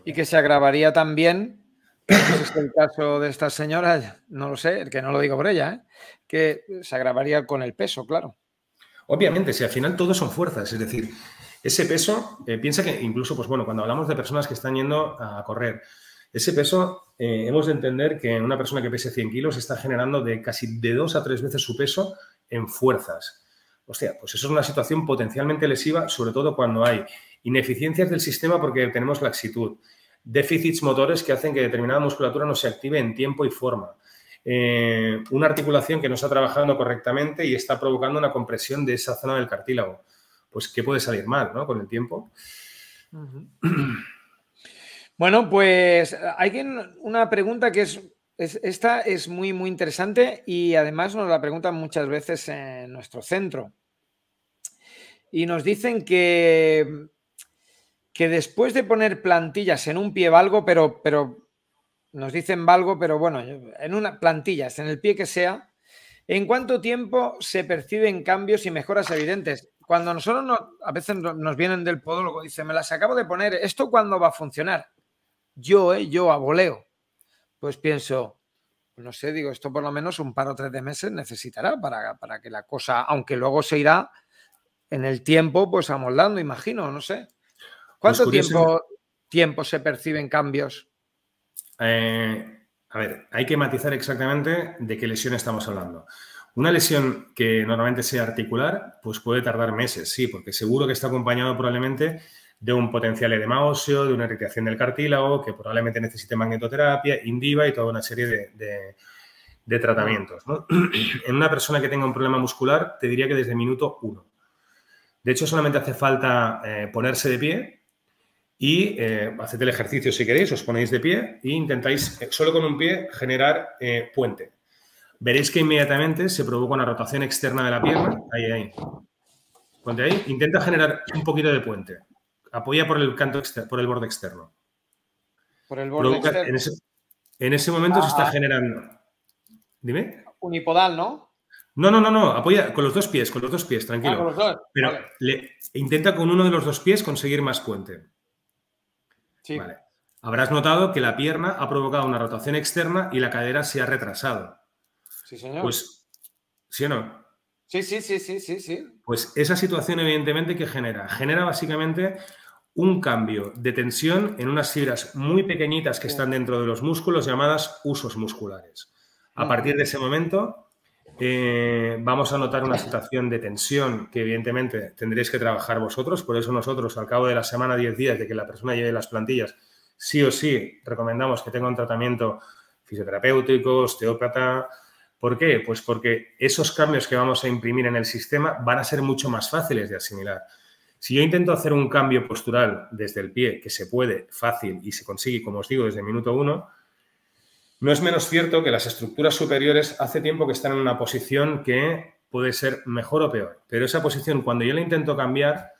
Y que se agravaría también, que no sé si es el caso de esta señora, no lo sé, que no lo digo por ella, ¿eh? Que se agravaría con el peso, claro. Obviamente, si al final todo son fuerzas, es decir, ese peso, piensa que incluso, pues bueno, cuando hablamos de personas que están yendo a correr, ese peso hemos de entender que una persona que pese 100 kilos está generando casi de 2 a 3 veces su peso en fuerzas. Hostia, pues eso es una situación potencialmente lesiva, sobre todo cuando hay ineficiencias del sistema porque tenemos laxitud, déficits motores que hacen que determinada musculatura no se active en tiempo y forma. Una articulación que no está trabajando correctamente y está provocando una compresión de esa zona del cartílago. Pues, ¿qué puede salir mal, ¿no? Con el tiempo. Bueno, pues hay una pregunta que esta es muy, muy interesante y además nos la preguntan muchas veces en nuestro centro. Y nos dicen que después de poner plantillas en un pie valgo, pero nos dicen valgo, pero bueno, en una plantillas, en el pie que sea, ¿en cuánto tiempo se perciben cambios y mejoras evidentes? Cuando nosotros a veces nos vienen del podólogo, dicen, me las acabo de poner, ¿esto cuándo va a funcionar? Yo a voleo, pues pienso, no sé, digo, esto por lo menos un par o 3 de meses necesitará para que la cosa, aunque luego se irá en el tiempo, pues amoldando, imagino, no sé. ¿Cuánto Pues tiempo se perciben cambios? A ver, hay que matizar exactamente de qué lesión estamos hablando. Una lesión que normalmente sea articular, pues puede tardar meses, sí, porque seguro que está acompañado probablemente de un potencial edema óseo, de una irritación del cartílago, que probablemente necesite magnetoterapia, Indiva y toda una serie de tratamientos, ¿no? En una persona que tenga un problema muscular, te diría que desde minuto 1. De hecho, solamente hace falta ponerse de pie y haced el ejercicio si queréis, os ponéis de pie e intentáis solo con un pie generar puente. Veréis que inmediatamente se provoca una rotación externa de la pierna. Ahí. Ponte ahí. Intenta generar un poquito de puente. Apoya por el canto por el borde externo. Por el borde externo. En ese momento se está generando. Dime. Unipodal, ¿no? No. Apoya con los dos pies, tranquilo. Con los dos. Pero vale. Intenta con uno de los dos pies conseguir más puente. Sí. Vale. Habrás notado que la pierna ha provocado una rotación externa y la cadera se ha retrasado. Sí, señor. Pues, ¿sí o no? Sí. Pues esa situación, evidentemente, ¿qué genera? Genera básicamente un cambio de tensión en unas fibras muy pequeñitas que están dentro de los músculos llamadas husos musculares. A partir de ese momento vamos a notar una situación de tensión que evidentemente tendréis que trabajar vosotros. Por eso nosotros, al cabo de la semana, 10 días de que la persona lleve las plantillas, sí o sí recomendamos que tenga un tratamiento fisioterapéutico, osteópata. ¿Por qué? Pues porque esos cambios que vamos a imprimir en el sistema van a ser mucho más fáciles de asimilar. Si yo intento hacer un cambio postural desde el pie, que se puede, fácil, y se consigue, como os digo, desde el minuto 1, no es menos cierto que las estructuras superiores hace tiempo que están en una posición que puede ser mejor o peor. Pero esa posición, cuando yo la intento cambiar,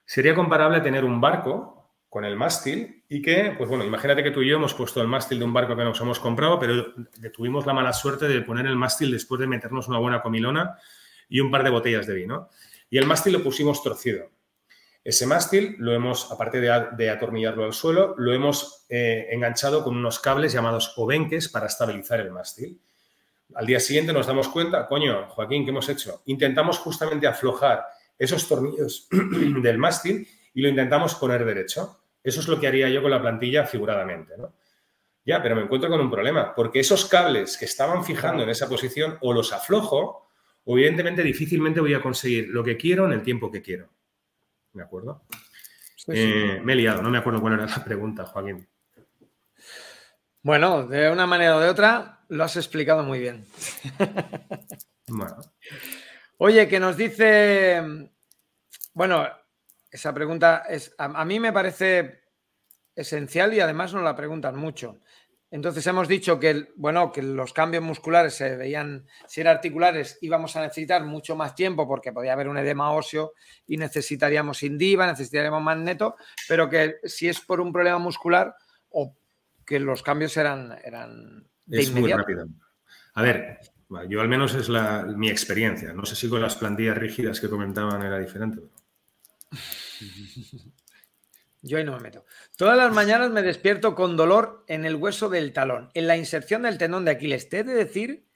sería comparable a tener un barco con el mástil y que, pues bueno, imagínate que tú y yo hemos puesto el mástil de un barco que nos hemos comprado, pero tuvimos la mala suerte de poner el mástil después de meternos una buena comilona y un par de botellas de vino. Y el mástil lo pusimos torcido. Ese mástil lo hemos, aparte de atornillarlo al suelo, lo hemos enganchado con unos cables llamados obenques para estabilizar el mástil. Al día siguiente nos damos cuenta, coño, Joaquín, ¿qué hemos hecho? Intentamos justamente aflojar esos tornillos del mástil y lo intentamos poner derecho. Eso es lo que haría yo con la plantilla figuradamente, ¿no? Ya, pero me encuentro con un problema, porque esos cables que estaban fijando en esa posición o los aflojo, o evidentemente difícilmente voy a conseguir lo que quiero en el tiempo que quiero. ¿De acuerdo? Sí. Me he liado, no me acuerdo cuál era la pregunta, Joaquín. Bueno, de una manera o de otra, Lo has explicado muy bien. Bueno. Oye, que nos dice, bueno, esa pregunta a mí me parece esencial y además nos la preguntan mucho. Entonces hemos dicho que, bueno, que los cambios musculares se veían, si eran articulares, íbamos a necesitar mucho más tiempo porque podía haber un edema óseo y necesitaríamos Indiva, necesitaríamos magneto, pero que si es por un problema muscular o que los cambios eran de Es muy inmediato. rápido. A ver, yo al menos es mi experiencia. No sé si con las plantillas rígidas que comentaban era diferente. Yo ahí no me meto. Todas las mañanas me despierto con dolor en el hueso del talón, en la inserción del tendón de Aquiles. Te he de decir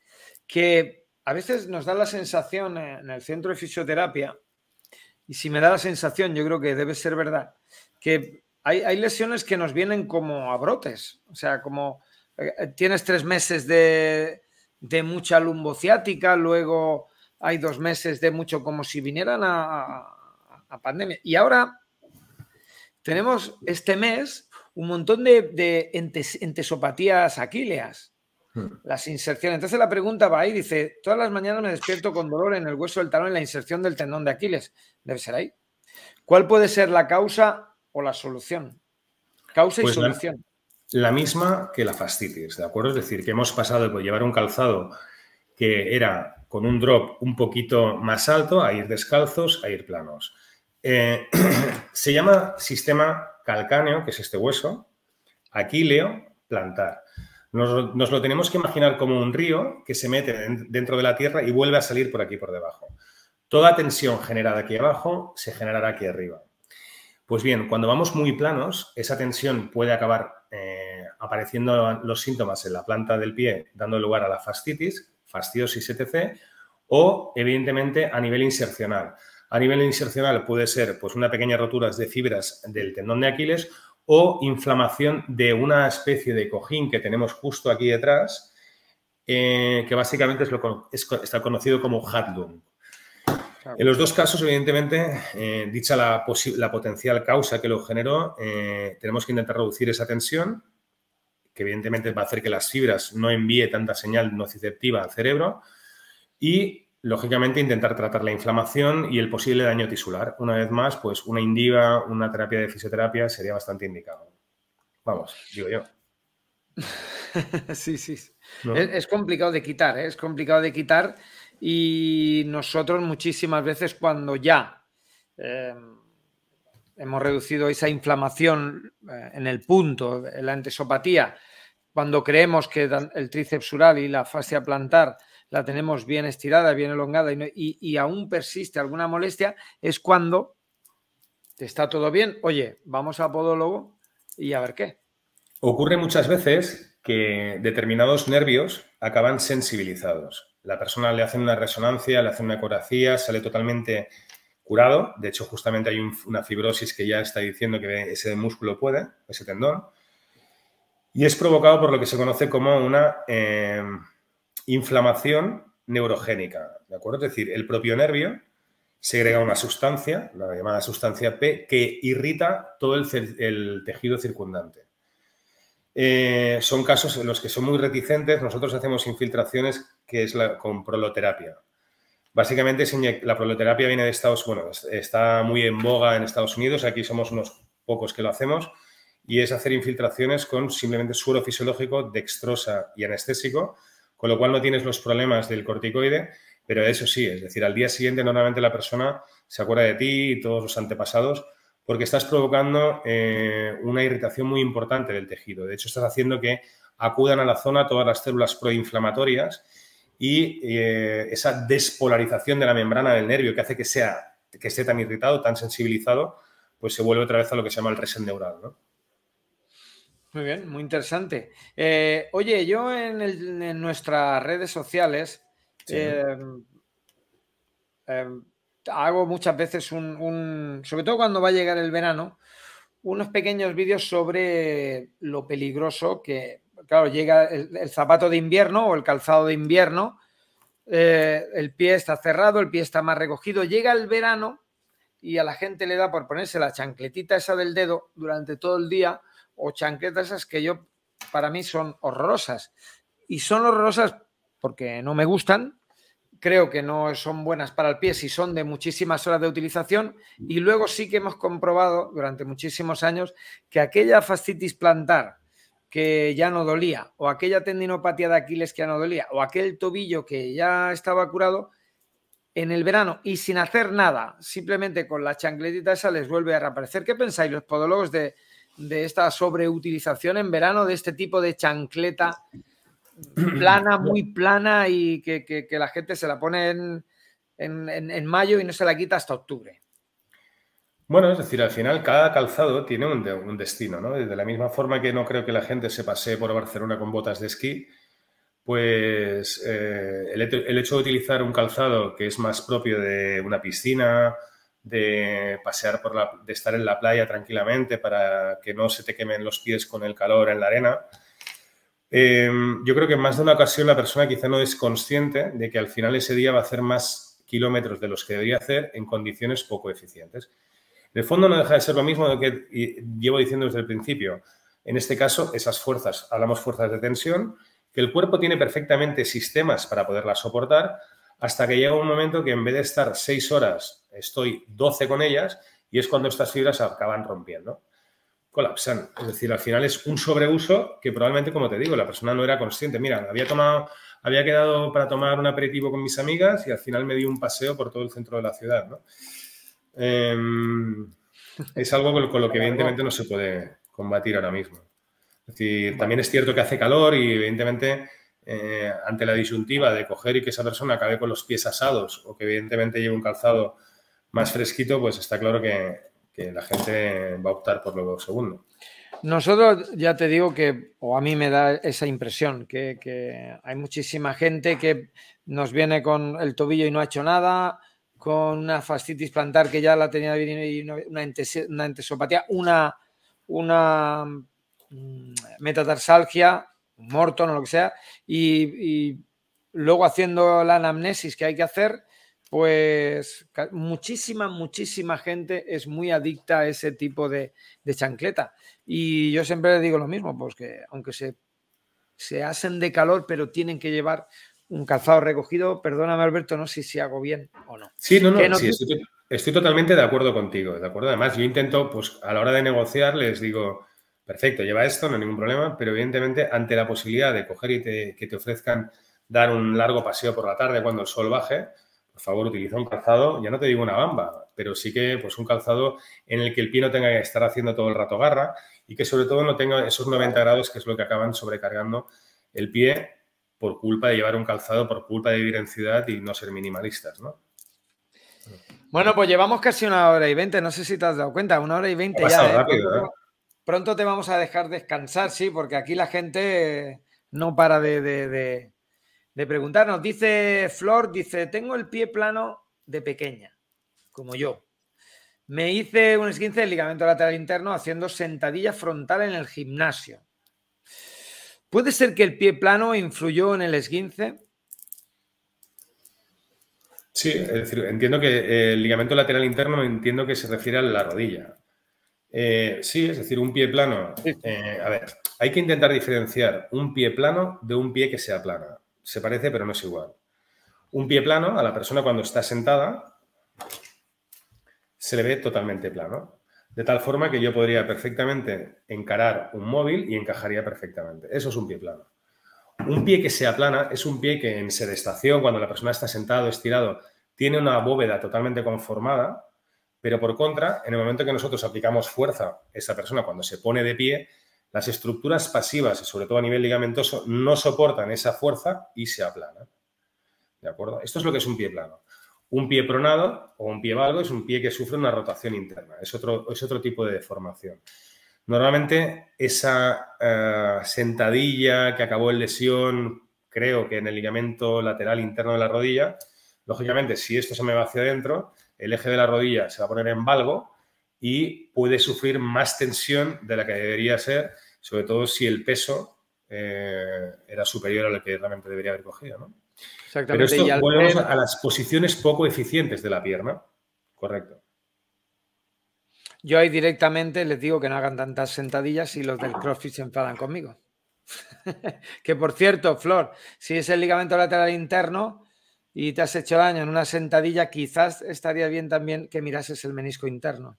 que a veces nos da la sensación en el centro de fisioterapia, y si me da la sensación, yo creo que debe ser verdad, que hay lesiones que nos vienen como a brotes. O sea, como tienes 3 meses de mucha lumbociática, luego hay 2 meses de mucho, como si vinieran a pandemia. Y ahora tenemos este mes un montón de entesopatías aquíleas, las inserciones. Entonces la pregunta va ahí, dice, todas las mañanas me despierto con dolor en el hueso del talón en la inserción del tendón de Aquiles. Debe ser ahí. ¿Cuál puede ser la causa o la solución? Causa y solución. La misma que la fascitis, ¿de acuerdo? Es decir, que hemos pasado de llevar un calzado que era con un drop un poquito más alto a ir descalzos, a ir planos. Se llama sistema calcáneo, que es este hueso, aquíleo, plantar. Nos lo tenemos que imaginar como un río que se mete dentro de la tierra y vuelve a salir por aquí por debajo. Toda tensión generada aquí abajo se generará aquí arriba. Pues bien, cuando vamos muy planos, esa tensión puede acabar apareciendo los síntomas en la planta del pie, dando lugar a la fascitis, fasciosis, etc. O, evidentemente, a nivel insercional. A nivel insercional puede ser pues, una pequeña rotura de fibras del tendón de Aquiles o inflamación de una especie de cojín que tenemos justo aquí detrás, que básicamente está conocido como Hadlung. En los dos casos, evidentemente, dicha la potencial causa que lo generó, tenemos que intentar reducir esa tensión, que evidentemente va a hacer que las fibras no envíe tanta señal nociceptiva al cerebro y, lógicamente, intentar tratar la inflamación y el posible daño tisular. Una vez más, pues una Indiva, una terapia de fisioterapia sería bastante indicado. Vamos, digo yo. Sí, sí. ¿No? Es complicado de quitar, ¿eh? Es complicado de quitar y nosotros muchísimas veces cuando ya hemos reducido esa inflamación en el punto, en la entesopatía, cuando creemos que el tríceps sural y la fascia plantar la tenemos bien estirada, bien elongada y aún persiste alguna molestia, es cuando está todo bien, oye, vamos a podólogo y a ver qué. Ocurre muchas veces que determinados nervios acaban sensibilizados. La persona le hacen una resonancia, le hacen una ecografía, sale totalmente curado. De hecho, justamente hay una fibrosis que ya está diciendo que ese músculo puede, ese tendón. Y es provocado por lo que se conoce como una inflamación neurogénica, ¿de acuerdo? Es decir, el propio nervio segrega una sustancia, la llamada sustancia P, que irrita todo el tejido circundante. Son casos en los que son muy reticentes. Nosotros hacemos infiltraciones que es con proloterapia. Básicamente, la proloterapia viene de Estados Unidos, bueno, está muy en boga en Estados Unidos, aquí somos unos pocos que lo hacemos, y es hacer infiltraciones con simplemente suero fisiológico, dextrosa y anestésico, con lo cual no tienes los problemas del corticoide, pero eso sí, es decir, al día siguiente normalmente la persona se acuerda de ti y todos los antepasados porque estás provocando una irritación muy importante del tejido. De hecho, estás haciendo que acudan a la zona todas las células proinflamatorias y esa despolarización de la membrana del nervio que hace que esté tan irritado, tan sensibilizado, pues se vuelve otra vez a lo que se llama el reset neural, ¿no? Muy bien, muy interesante. Oye, yo en nuestras redes sociales Sí. hago muchas veces sobre todo cuando va a llegar el verano, unos pequeños vídeos sobre lo peligroso que, claro, llega el zapato de invierno o el calzado de invierno, el pie está cerrado, el pie está más recogido, llega el verano y a la gente le da por ponerse la chancletita esa del dedo durante todo el día o chancletas esas que para mí son horrorosas. y son horrorosas porque no me gustan. Creo que no son buenas para el pie si son de muchísimas horas de utilización, y luego sí que hemos comprobado durante muchísimos años que aquella fascitis plantar que ya no dolía, o aquella tendinopatía de Aquiles que ya no dolía, o aquel tobillo que ya estaba curado, en el verano y sin hacer nada, simplemente con la chancletita esa les vuelve a reaparecer. ¿Qué pensáis los podólogos de esta sobreutilización en verano de este tipo de chancleta plana, muy plana, y que la gente se la pone en mayo y no se la quita hasta octubre? Bueno, es decir, al final cada calzado tiene un destino, ¿no? De la misma forma que no creo que la gente se pasee por Barcelona con botas de esquí, pues el hecho de utilizar un calzado que es más propio de una piscina, de pasear de estar en la playa tranquilamente para que no se te quemen los pies con el calor en la arena. Yo creo que en más de una ocasión la persona quizá no es consciente de que al final ese día va a hacer más kilómetros de los que debería hacer en condiciones poco eficientes. En el fondo no deja de ser lo mismo de que llevo diciendo desde el principio. En este caso, esas fuerzas, hablamos fuerzas de tensión, que el cuerpo tiene perfectamente sistemas para poderlas soportar, hasta que llega un momento que en vez de estar 6 horas, estoy 12 con ellas, y es cuando estas fibras acaban rompiendo, colapsan. Es decir, al final es un sobreuso que probablemente, como te digo, la persona no era consciente. Mira, había quedado para tomar un aperitivo con mis amigas y al final me di un paseo por todo el centro de la ciudad, ¿no? Es algo con lo que evidentemente no se puede combatir ahora mismo. Es decir, también es cierto que hace calor y evidentemente ante la disyuntiva de coger y que esa persona acabe con los pies asados o que evidentemente lleve un calzado más fresquito, pues está claro que la gente va a optar por lo segundo. Nosotros ya te digo que, o a mí me da esa impresión, que hay muchísima gente que nos viene con el tobillo y no ha hecho nada, con una fascitis plantar que ya la tenía bien, una entesopatía, una metatarsalgia, un Morton o lo que sea, y luego haciendo la anamnesis que hay que hacer, pues muchísima gente es muy adicta a ese tipo de chancleta. Y yo siempre digo lo mismo, pues que aunque se hacen de calor, pero tienen que llevar un calzado recogido. Perdóname, Alberto, no sé si hago bien o no. Sí, no, sí, estoy totalmente de acuerdo contigo, ¿de acuerdo? Además, yo intento, pues a la hora de negociar, les digo, perfecto, lleva esto, no hay ningún problema, pero evidentemente ante la posibilidad de coger y que te ofrezcan dar un largo paseo por la tarde cuando el sol baje, por favor, utiliza un calzado, ya no te digo una bamba, pero sí que pues un calzado en el que el pie no tenga que estar haciendo todo el rato garra y que sobre todo no tenga esos 90 grados que es lo que acaban sobrecargando el pie por culpa de llevar un calzado, por culpa de vivir en ciudad y no ser minimalistas, ¿no? Bueno, pues llevamos casi 1 hora y 20, no sé si te has dado cuenta, 1 hora y 20 ha ya. pasado rápido, Pronto te vamos a dejar descansar, sí, porque aquí la gente no para de preguntarnos. Dice Flor, dice, tengo el pie plano de pequeña, como yo. Me hice un esguince del ligamento lateral interno haciendo sentadilla frontal en el gimnasio. ¿Puede ser que el pie plano influyó en el esguince? Sí, es decir, entiendo que el ligamento lateral interno entiendo que se refiere a la rodilla. Sí, es decir, un pie plano. A ver, hay que intentar diferenciar un pie plano de un pie que sea plano. Se parece, pero no es igual. Un pie plano, a la persona cuando está sentada, se le ve totalmente plano. De tal forma que yo podría perfectamente encarar un móvil y encajaría perfectamente. Eso es un pie plano. Un pie que sea plana es un pie que en sedestación, cuando la persona está sentado, estirado, tiene una bóveda totalmente conformada, pero por contra, en el momento que nosotros aplicamos fuerza a esa persona cuando se pone de pie, las estructuras pasivas, y sobre todo a nivel ligamentoso, no soportan esa fuerza y se aplanan. ¿De acuerdo? Esto es lo que es un pie plano. Un pie pronado o un pie valgo es un pie que sufre una rotación interna. Es otro tipo de deformación. Normalmente esa sentadilla que acabó en lesión, creo que en el ligamento lateral interno de la rodilla, lógicamente si esto se me va hacia adentro, el eje de la rodilla se va a poner en valgo y puede sufrir más tensión de la que debería ser, sobre todo si el peso era superior a lo que realmente debería haber cogido, ¿no? Exactamente. Pero esto volvemos a las posiciones poco eficientes de la pierna. Correcto. Yo ahí directamente les digo que no hagan tantas sentadillas y los del CrossFit se enfadan conmigo. Que por cierto, Flor, si es el ligamento lateral interno y te has hecho daño en una sentadilla, quizás estaría bien también que mirases el menisco interno.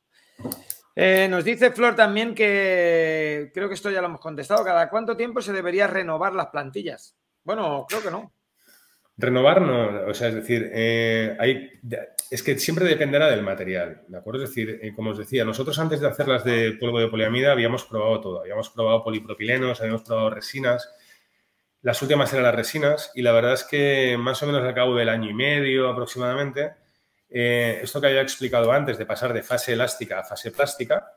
Nos dice Flor también que, creo que esto ya lo hemos contestado, ¿cada cuánto tiempo se debería renovar las plantillas? Bueno, creo que no. Renovar no, o sea, es decir, es que siempre dependerá del material, ¿de acuerdo? Es decir, como os decía, nosotros antes de hacer las de polvo de poliamida habíamos probado todo, habíamos probado polipropilenos, habíamos probado resinas, las últimas eran las resinas y la verdad es que más o menos al cabo del año y medio aproximadamente, esto que había explicado antes de pasar de fase elástica a fase plástica,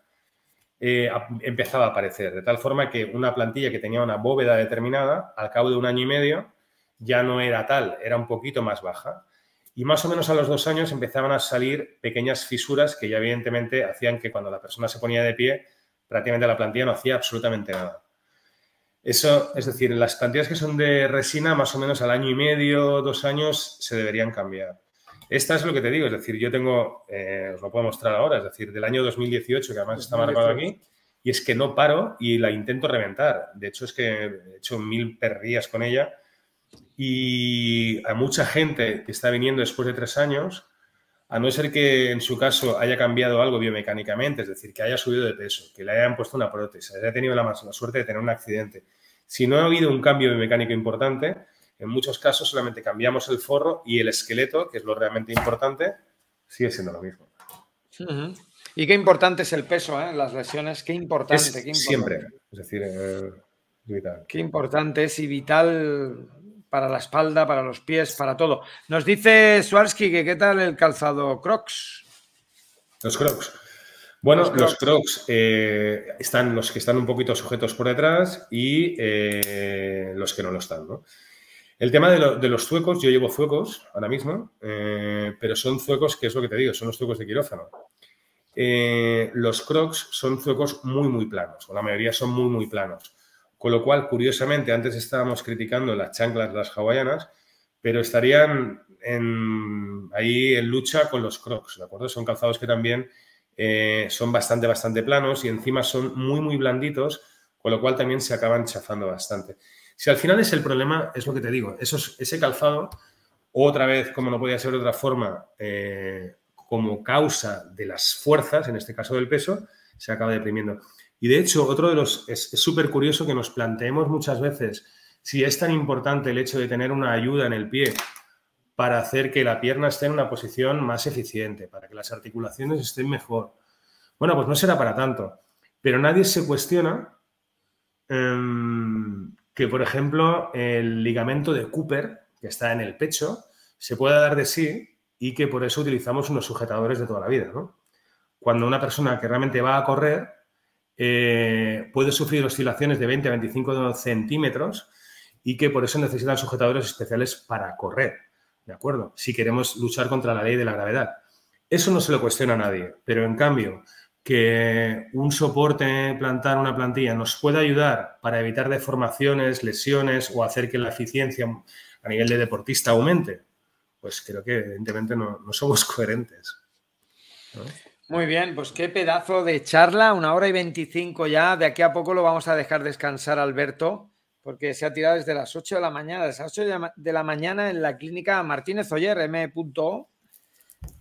empezaba a aparecer, de tal forma que una plantilla que tenía una bóveda determinada, al cabo de un año y medio, ya no era tal, era un poquito más baja. Y más o menos a los 2 años empezaban a salir pequeñas fisuras que ya evidentemente hacían que cuando la persona se ponía de pie, prácticamente la plantilla no hacía absolutamente nada. Eso, es decir, las plantillas que son de resina, más o menos al año y medio, 2 años, se deberían cambiar. Esta es lo que te digo, es decir, yo tengo, os lo puedo mostrar ahora, es decir, del año 2018, que además está marcado aquí, y es que no paro y la intento reventar. De hecho, es que he hecho 1000 perrillas con ella. Y a mucha gente que está viniendo después de 3 años, a no ser que en su caso haya cambiado algo biomecánicamente, es decir, que haya subido de peso, que le hayan puesto una prótesis, haya tenido la suerte de tener un accidente. Si no ha habido un cambio biomecánico importante, en muchos casos solamente cambiamos el forro y el esqueleto, que es lo realmente importante, sigue siendo lo mismo. Y qué importante es el peso, ¿eh? Las lesiones, qué importante. Qué importante. Siempre, es decir, vital. Qué importante es y vital para la espalda, para los pies, para todo. Nos dice Swarsky que qué tal el calzado Crocs. Los Crocs. Bueno, los Crocs están los que están un poquito sujetos por detrás y los que no lo están, ¿no? El tema de los zuecos, yo llevo zuecos ahora mismo, pero son zuecos, que es lo que te digo, son los zuecos de quirófano. Los Crocs son zuecos muy, muy planos, o la mayoría son muy, muy planos. Con lo cual, curiosamente, antes estábamos criticando las chanclas, las hawaianas, pero estarían ahí en lucha con los Crocs, ¿de acuerdo? Son calzados que también son bastante planos y encima son muy, muy blanditos, con lo cual también se acaban chafando bastante. Si al final es el problema, es lo que te digo, ese calzado, otra vez, como no podía ser de otra forma, como causa de las fuerzas, en este caso del peso, se acaba deprimiendo. Y de hecho, otro de los... Es súper curioso que nos planteemos muchas veces si es tan importante el hecho de tener una ayuda en el pie para hacer que la pierna esté en una posición más eficiente, para que las articulaciones estén mejor. Bueno, pues no será para tanto. Pero nadie se cuestiona que, por ejemplo, el ligamento de Cooper, que está en el pecho, se pueda dar de sí y que por eso utilizamos unos sujetadores de toda la vida, ¿no? Cuando una persona que realmente va a correr puede sufrir oscilaciones de 20 a 25 centímetros y que por eso necesitan sujetadores especiales para correr, ¿de acuerdo? Si queremos luchar contra la ley de la gravedad. Eso no se lo cuestiona a nadie, pero en cambio que un soporte plantar, una plantilla, nos pueda ayudar para evitar deformaciones, lesiones o hacer que la eficiencia a nivel de deportista aumente, pues creo que evidentemente no somos coherentes, ¿no? Muy bien, pues qué pedazo de charla, 1 hora y 25 ya. De aquí a poco lo vamos a dejar descansar, Alberto, porque se ha tirado desde las 8 de la mañana, desde las 8 de la mañana en la clínica Martínez Oller, M.O.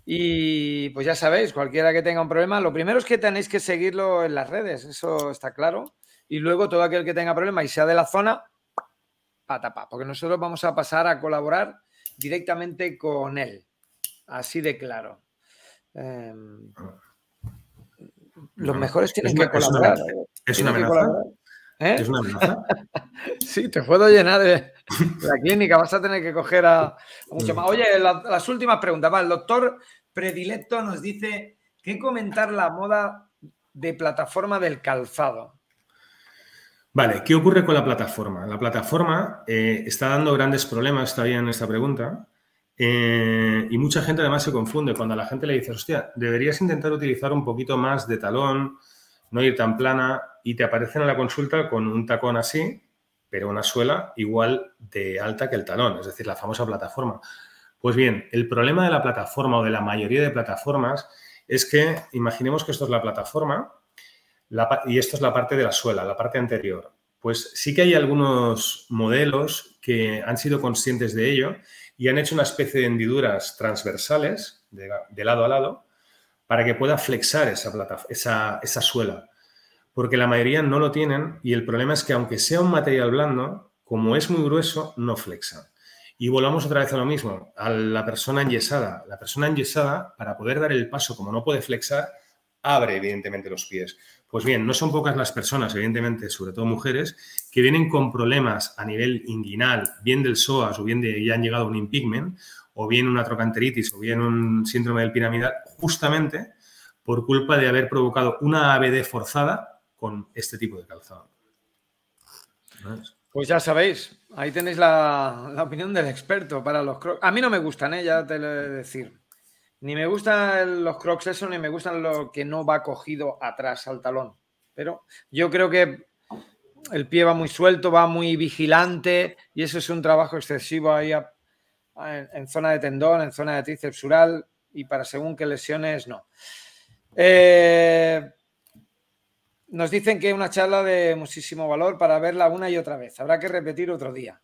Y pues ya sabéis, cualquiera que tenga un problema, lo primero es que tenéis que seguirlo en las redes, eso está claro. Y luego todo aquel que tenga problema y sea de la zona, patapá, porque nosotros vamos a pasar a colaborar directamente con él. Así de claro. Los mejores tienen que colaborar. ¿Es una amenaza? ¿Es una amenaza? Sí, te puedo llenar de la clínica. Vas a tener que coger a mucho más. Oye, las últimas preguntas. Va, el doctor Predilecto nos dice, ¿qué comentar la moda de plataforma del calzado? Vale, ¿qué ocurre con la plataforma? La plataforma está dando grandes problemas todavía en esta pregunta. Y mucha gente además se confunde cuando a la gente le dices, hostia, deberías intentar utilizar un poquito más de talón, no ir tan plana, y te aparecen en la consulta con un tacón así, pero una suela igual de alta que el talón, es decir, la famosa plataforma. Pues bien, el problema de la plataforma o de la mayoría de plataformas es que, imaginemos que esto es la plataforma y esto es la parte de la suela, la parte anterior. Pues sí que hay algunos modelos que han sido conscientes de ello y han hecho una especie de hendiduras transversales de lado a lado para que pueda flexar esa suela. Porque la mayoría no lo tienen y el problema es que aunque sea un material blando, como es muy grueso, no flexa. Y volvamos otra vez a lo mismo, a la persona enyesada. La persona enyesada, para poder dar el paso, como no puede flexar, abre evidentemente los pies. Pues bien, no son pocas las personas, evidentemente, sobre todo mujeres, que vienen con problemas a nivel inguinal, bien del psoas o bien de ya han llegado a un impingement, o bien una trocanteritis o bien un síndrome del piramidal, justamente por culpa de haber provocado una ABD forzada con este tipo de calzado. ¿Ves? Pues ya sabéis, ahí tenéis la opinión del experto para los crocs. A mí no me gustan, ya te lo he de decir. Ni me gustan los crocs eso, ni me gustan lo que no va cogido atrás al talón. Pero yo creo que el pie va muy suelto, va muy vigilante y eso es un trabajo excesivo ahí en zona de tendón, en zona de tríceps sural y para según qué lesiones no. Nos dicen que es una charla de muchísimo valor para verla una y otra vez. Habrá que repetir otro día.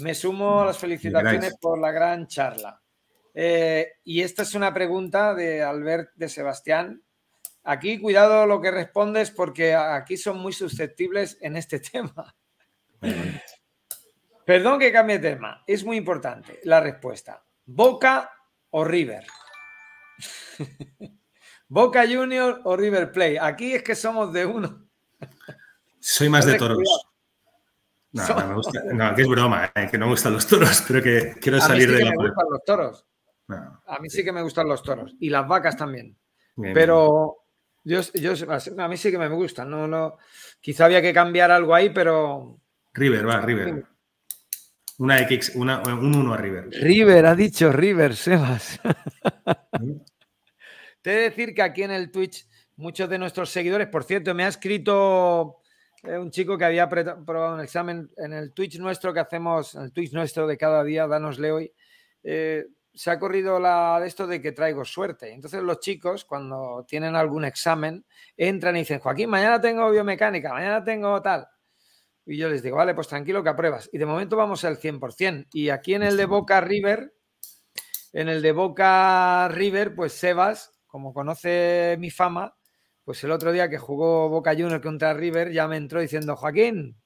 Me sumo a las felicitaciones por la gran charla. Y esta es una pregunta de Albert de Sebastián. Aquí, cuidado lo que respondes porque aquí son muy susceptibles en este tema. Perdón que cambie de tema. Es muy importante la respuesta. ¿Boca o River? ¿Boca Junior o River Plate? Aquí es que somos de uno. Soy más de toros. No, me gusta. No, que es broma, que no me gustan los toros, pero que quiero salir de la... A mí sí que me gustan los toros. No, a mí sí que me gustan los toros. Y las vacas también. Bien, pero bien. A mí sí que me gustan. No, quizá había que cambiar algo ahí, pero... River, va, River. Una X, un 1 a River. River, ha dicho River, Sebas. Te he de decir que aquí en el Twitch, muchos de nuestros seguidores, por cierto, me ha escrito un chico que había probado un examen en el Twitch nuestro que hacemos, en el Twitch nuestro de cada día, dánosle hoy, se ha corrido de esto de que traigo suerte. Entonces los chicos, cuando tienen algún examen, entran y dicen, Joaquín, mañana tengo biomecánica, mañana tengo tal. Y yo les digo, vale, pues tranquilo que apruebas. Y de momento vamos al 100%. Y aquí en el de Boca River, pues Sebas, como conoce mi fama, pues el otro día que jugó Boca Juniors contra River, ya me entró diciendo, Joaquín,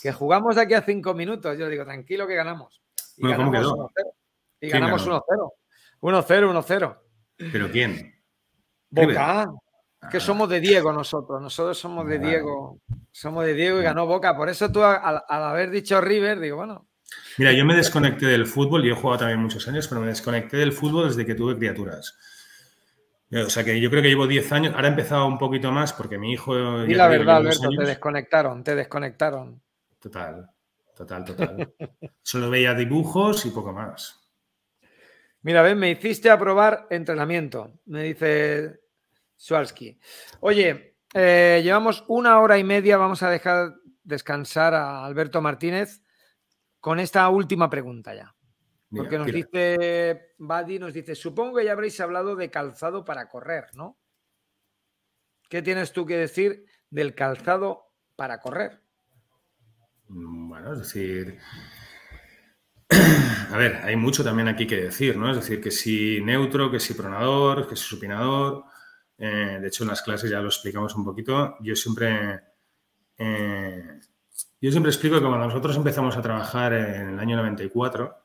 que jugamos de aquí a 5 minutos. Yo le digo, tranquilo que ganamos. Y bueno, ganamos 1-0. Y ganamos 1-0. 1-0. ¿Pero quién? Boca. Que somos de Diego nosotros. Nosotros somos de Diego. Somos de Diego y ganó Boca. Por eso tú, al haber dicho River, digo, bueno. Mira, yo me desconecté del fútbol. Yo he jugado también muchos años, pero me desconecté del fútbol desde que tuve criaturas. O sea que yo creo que llevo 10 años. Ahora he empezado un poquito más porque mi hijo... Y la verdad, Alberto, te desconectaron. Total. Solo veía dibujos y poco más. Mira, ven, me hiciste aprobar entrenamiento, me dice Sualski. Oye, llevamos 1 hora y media, vamos a dejar descansar a Alberto Martínez con esta última pregunta ya. Porque nos dice, Badi nos dice, supongo que ya habréis hablado de calzado para correr, ¿no? ¿Qué tienes tú que decir del calzado para correr? Bueno, es decir... A ver, hay mucho también aquí que decir, ¿no? Es decir, que si neutro, que si pronador, que si supinador. De hecho, en las clases ya lo explicamos un poquito. Yo siempre explico que cuando nosotros empezamos a trabajar en el año 94,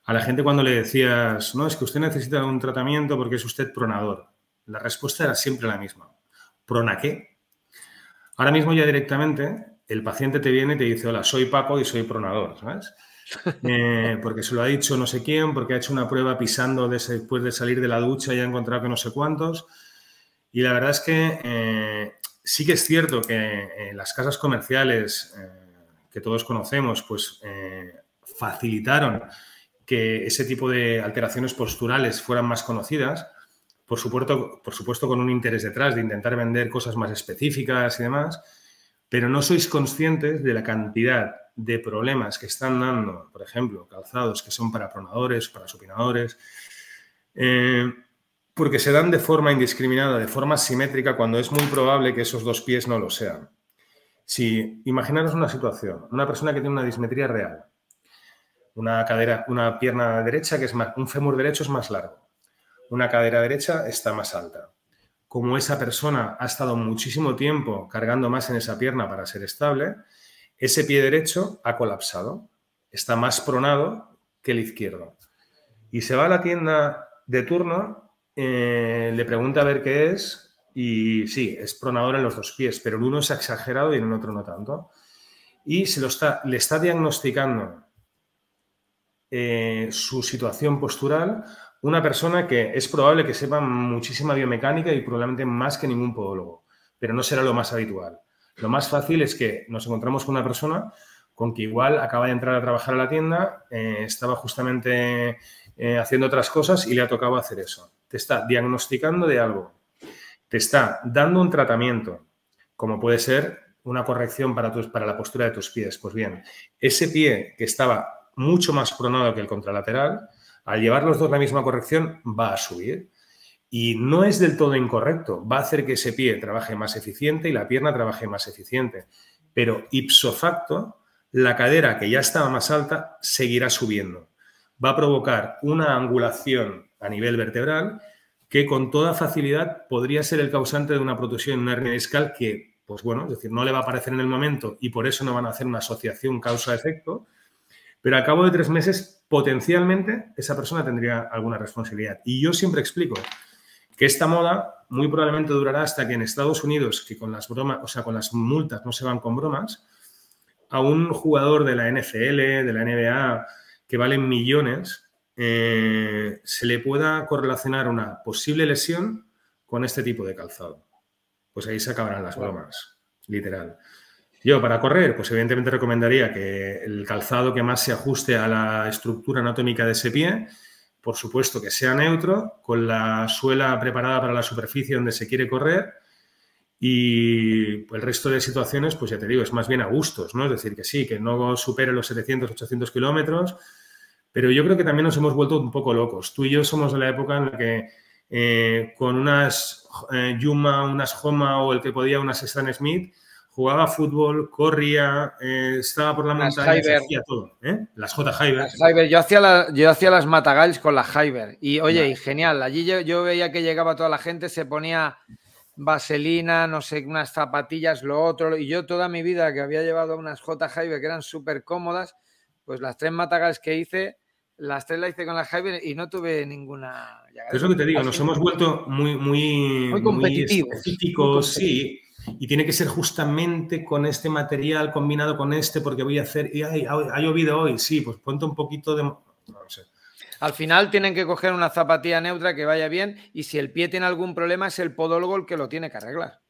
a la gente cuando le decías, no, es que usted necesita un tratamiento porque es usted pronador. La respuesta era siempre la misma. ¿Prona qué? Ahora mismo ya directamente el paciente te viene y te dice, hola, soy Paco y soy pronador, ¿sabes? Porque se lo ha dicho no sé quién, porque ha hecho una prueba pisando después de salir de la ducha y ha encontrado que no sé cuántos. Y la verdad es que sí que es cierto que las casas comerciales que todos conocemos, pues facilitaron que ese tipo de alteraciones posturales fueran más conocidas, por supuesto con un interés detrás de intentar vender cosas más específicas y demás, pero no sois conscientes de la cantidad de problemas que están dando, por ejemplo, calzados que son para pronadores, para supinadores, porque se dan de forma indiscriminada, de forma simétrica, cuando es muy probable que esos dos pies no lo sean. Si imaginaros una situación, una persona que tiene una dismetría real, una cadera, una pierna derecha que es más, un fémur derecho es más largo, una cadera derecha está más alta. Como esa persona ha estado muchísimo tiempo cargando más en esa pierna para ser estable, ese pie derecho ha colapsado, está más pronado que el izquierdo. Y se va a la tienda de turno, le pregunta a ver qué es y sí, es pronador en los dos pies, pero en uno es exagerado y en el otro no tanto. Y le está diagnosticando su situación postural una persona que es probable que sepa muchísima biomecánica y probablemente más que ningún podólogo, pero no será lo más habitual. Lo más fácil es que nos encontramos con una persona con que igual acaba de entrar a trabajar a la tienda, estaba justamente haciendo otras cosas y le ha tocado hacer eso. Te está diagnosticando de algo, te está dando un tratamiento, como puede ser una corrección para la postura de tus pies. Pues bien, ese pie que estaba mucho más pronado que el contralateral, al llevar los dos la misma corrección, va a subir. Y no es del todo incorrecto. Va a hacer que ese pie trabaje más eficiente y la pierna trabaje más eficiente. Pero ipso facto, la cadera, que ya estaba más alta, seguirá subiendo. Va a provocar una angulación a nivel vertebral que con toda facilidad podría ser el causante de una protusión en una hernia discal que, pues bueno, es decir, no le va a aparecer en el momento y por eso no van a hacer una asociación causa-efecto, pero al cabo de 3 meses, potencialmente, esa persona tendría alguna responsabilidad. Y yo siempre explico que esta moda muy probablemente durará hasta que en Estados Unidos, que con las bromas, o sea, con las multas no se van con bromas, a un jugador de la NFL, de la NBA, que valen millones, se le pueda correlacionar una posible lesión con este tipo de calzado. Pues ahí se acabarán las bromas, literal. Yo, para correr, pues evidentemente recomendaría que el calzado que más se ajuste a la estructura anatómica de ese pie, por supuesto que sea neutro, con la suela preparada para la superficie donde se quiere correr y el resto de situaciones, pues ya te digo, es más bien a gustos, ¿no? Es decir, que sí, que no supere los 700, 800 kilómetros, pero yo creo que también nos hemos vuelto un poco locos. Tú y yo somos de la época en la que con unas Yuma, unas Homa o el que podía, unas Stan Smith, jugaba fútbol, corría, estaba por la montaña, se hacía todo. Las J. Hyber. Yo hacía las Matagalls con las Hyber. Y oye, y genial. Allí yo veía que llegaba toda la gente, se ponía vaselina, no sé, unas zapatillas, lo otro. Y yo toda mi vida que había llevado unas J. Hyber que eran súper cómodas, pues las 3 Matagalls que hice, las 3 las hice con las Hyber y no tuve ninguna. Es lo que te digo, nos hemos vuelto muy competitivos. Muy específicos, sí. Y tiene que ser justamente con este material combinado con este, porque voy a hacer. Y ha llovido hoy, sí, pues ponte un poquito de. No sé. Al final tienen que coger una zapatilla neutra que vaya bien y si el pie tiene algún problema es el podólogo el que lo tiene que arreglar.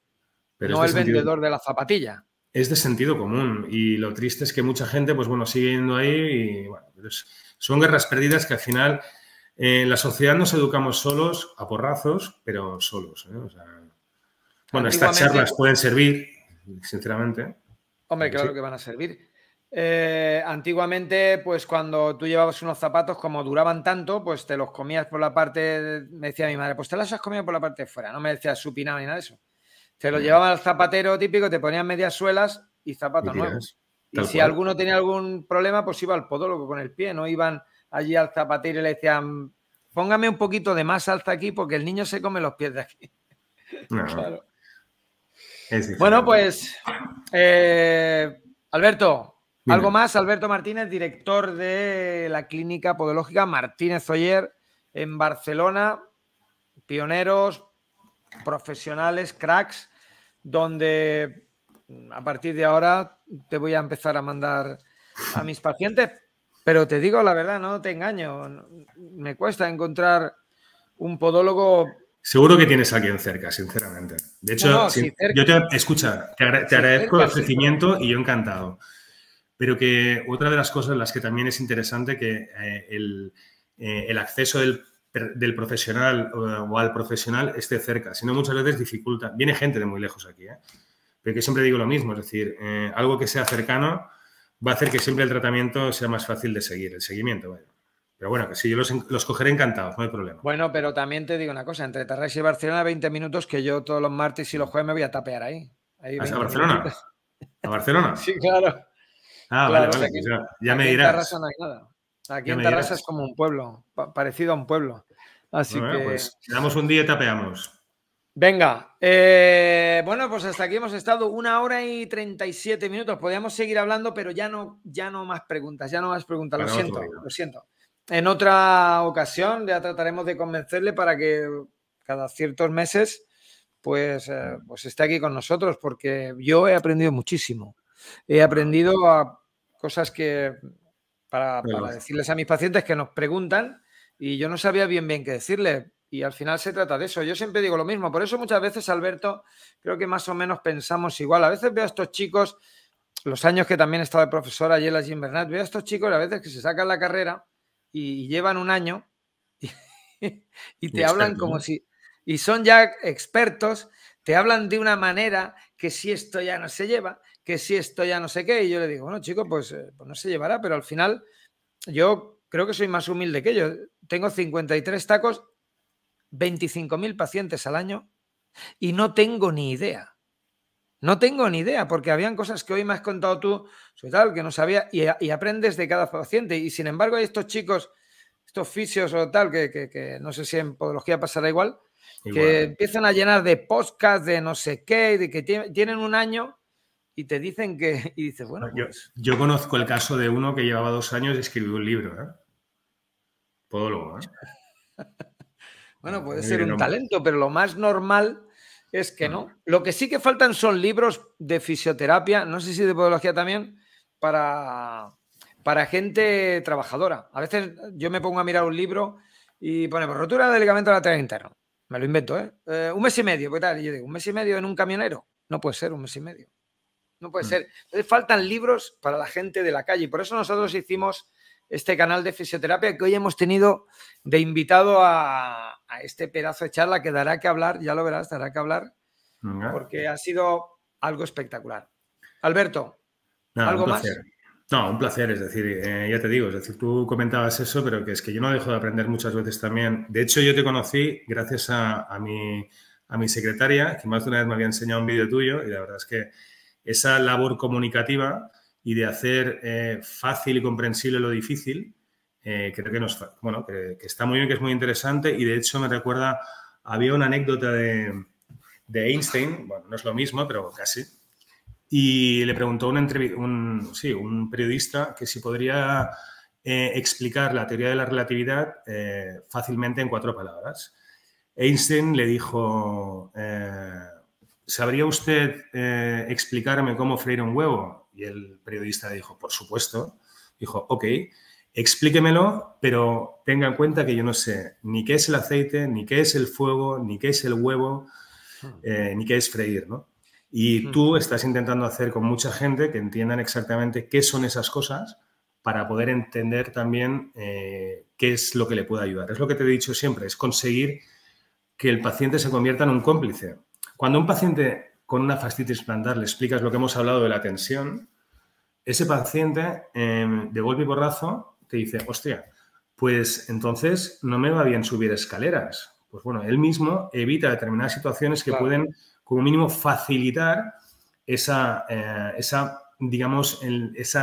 Pero no el vendedor de la zapatilla. Es de sentido común y lo triste es que mucha gente, pues bueno, sigue yendo ahí y bueno, son guerras perdidas que al final en la sociedad nos educamos solos, a porrazos, pero solos, ¿eh? O sea, bueno, estas charlas pueden servir, sinceramente. Hombre, claro que van a servir. Antiguamente, pues cuando tú llevabas unos zapatos, como duraban tanto, pues te los comías por la parte, me decía mi madre, pues te los has comido por la parte de fuera, no me decías supinado ni nada de eso. Te lo llevaban al zapatero típico, te ponían medias suelas y zapatos nuevos. Y si alguno tenía algún problema, pues iba al podólogo con el pie, no iban allí al zapatero y le decían, póngame un poquito de más alza aquí porque el niño se come los pies de aquí. No. Claro. Bueno, pues Alberto, Dime. algo más. Alberto Martínez, director de la Clínica Podológica Martínez Oller en Barcelona, pioneros, profesionales, cracks, donde a partir de ahora te voy a empezar a mandar a mis pacientes, pero te digo la verdad, no te engaño, me cuesta encontrar un podólogo. Seguro que tienes a alguien cerca, sinceramente. De hecho, yo te agradezco el ofrecimiento y yo encantado. Pero que otra de las cosas en las que también es interesante que el acceso del profesional o al profesional esté cerca. Si no, muchas veces dificulta. Viene gente de muy lejos aquí, pero que siempre digo lo mismo. Es decir, algo que sea cercano va a hacer que siempre el tratamiento sea más fácil de seguir, el seguimiento, vaya. Pero bueno, que sí, yo los cogeré encantados, no hay problema. Bueno, pero también te digo una cosa, entre Tarrés y Barcelona 20 minutos que yo todos los martes y los jueves me voy a tapear ahí. ¿Hasta Barcelona? ¿A Barcelona? Sí, claro. Ah, Claro, vale, aquí, pues ya me aquí en dirás. Tarrasa no hay nada. Aquí Ya en me Tarrasa es dirás. como un pueblo, parecido a un pueblo. Así Bueno, que, pues quedamos un día y tapeamos. venga. Bueno, pues hasta aquí hemos estado 1 hora y 37 minutos. Podríamos seguir hablando, pero ya no más preguntas, ya no más preguntas. Lo Para otro siento, día. lo siento. En otra ocasión ya trataremos de convencerle para que cada ciertos meses pues esté aquí con nosotros, porque yo he aprendido muchísimo. He aprendido a cosas que para decirles a mis pacientes que nos preguntan y yo no sabía bien qué decirle. Y al final se trata de eso. Yo siempre digo lo mismo. Por eso muchas veces, Alberto, creo que más o menos pensamos igual. A veces veo a estos chicos, los años que también he estado de profesor allí en la Jim Bernat, veo a estos chicos a veces que se sacan la carrera y llevan un año y, y te hablan como si... Y son ya expertos, te hablan de una manera que si esto ya no se lleva, que si esto ya no sé qué. Y yo le digo, bueno, chico, pues no se llevará, pero al final yo creo que soy más humilde que ellos. Tengo 53 tacos, 25.000 pacientes al año y no tengo ni idea. No tengo ni idea, porque habían cosas que hoy me has contado tú, sobre tal, que no sabía, y aprendes de cada paciente. Y sin embargo, hay estos chicos, estos fisios o tal, que no sé si en podología pasará igual, que empiezan a llenar de podcast, de no sé qué, de que tienen un año y te dicen que... Y dices, bueno, pues... Yo conozco el caso de uno que llevaba 2 años y escribió un libro, ¿eh? Podólogo, ¿eh? Bueno, puede ser un talento, pero lo más normal es que no. Lo que sí que faltan son libros de fisioterapia, no sé si de podología también, para gente trabajadora. A veces yo me pongo a mirar un libro y pone rotura del ligamento lateral interno. Me lo invento, ¿eh? 1 mes y medio, ¿qué tal? Y yo digo, ¿1 mes y medio en un camionero? No puede ser 1 mes y medio. No puede ser. Entonces faltan libros para la gente de la calle. Y por eso nosotros hicimos este canal de fisioterapia que hoy hemos tenido de invitado a este pedazo de charla que dará que hablar, ya lo verás, dará que hablar, porque ha sido algo espectacular. Alberto, ¿algo más? No, un placer, es decir, ya te digo, es decir, tú comentabas eso, pero que es que yo no dejo de aprender muchas veces también. De hecho, yo te conocí gracias a mi secretaria, que más de una vez me había enseñado un vídeo tuyo y la verdad es que esa labor comunicativa y de hacer fácil y comprensible lo difícil, creo que está muy bien, que es muy interesante y de hecho me recuerda, había una anécdota de Einstein, bueno, no es lo mismo, pero casi, y le preguntó un periodista que si podría explicar la teoría de la relatividad fácilmente en 4 palabras. Einstein le dijo... ¿sabría usted explicarme cómo freír un huevo? Y el periodista dijo, por supuesto. Dijo, ok, explíquemelo, pero tenga en cuenta que yo no sé ni qué es el aceite, ni qué es el fuego, ni qué es el huevo, ni qué es freír, ¿no? Y tú estás intentando hacer con mucha gente que entiendan exactamente qué son esas cosas para poder entender también qué es lo que le puede ayudar. Es lo que te he dicho siempre, es conseguir que el paciente se convierta en un cómplice. Cuando a un paciente con una fascitis plantar le explicas lo que hemos hablado de la tensión, ese paciente de golpe y porrazo te dice, hostia, pues entonces no me va bien subir escaleras. Pues bueno, él mismo evita determinadas situaciones que pueden, como mínimo, facilitar esa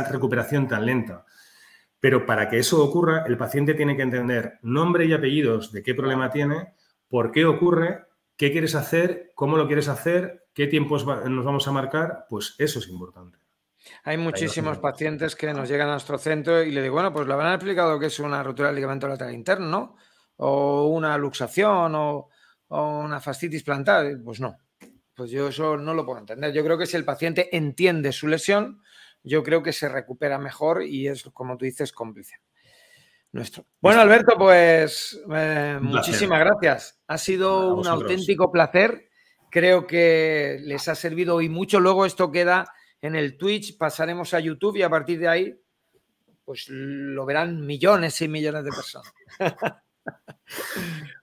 recuperación tan lenta. Pero para que eso ocurra, el paciente tiene que entender nombre y apellidos de qué problema tiene, por qué ocurre, qué quieres hacer, cómo lo quieres hacer, qué tiempos nos vamos a marcar, pues eso es importante. Hay muchísimos pacientes que nos llegan a nuestro centro y le digo, bueno, pues le habrán explicado que es una rotura del ligamento lateral interno, ¿no? O una luxación o una fascitis plantar. Pues no, pues yo eso no lo puedo entender. Yo creo que si el paciente entiende su lesión, yo creo que se recupera mejor y es, como tú dices, cómplice nuestro. Bueno, Alberto, pues muchísimas gracias. Ha sido un auténtico placer. Creo que les ha servido hoy mucho. Luego esto queda en el Twitch, pasaremos a YouTube y a partir de ahí pues lo verán millones y millones de personas.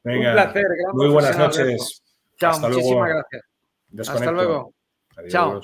Venga, un placer. Muy buenas noches. Chao, muchísimas gracias. Desconecto. Hasta luego. Adiós. Chao.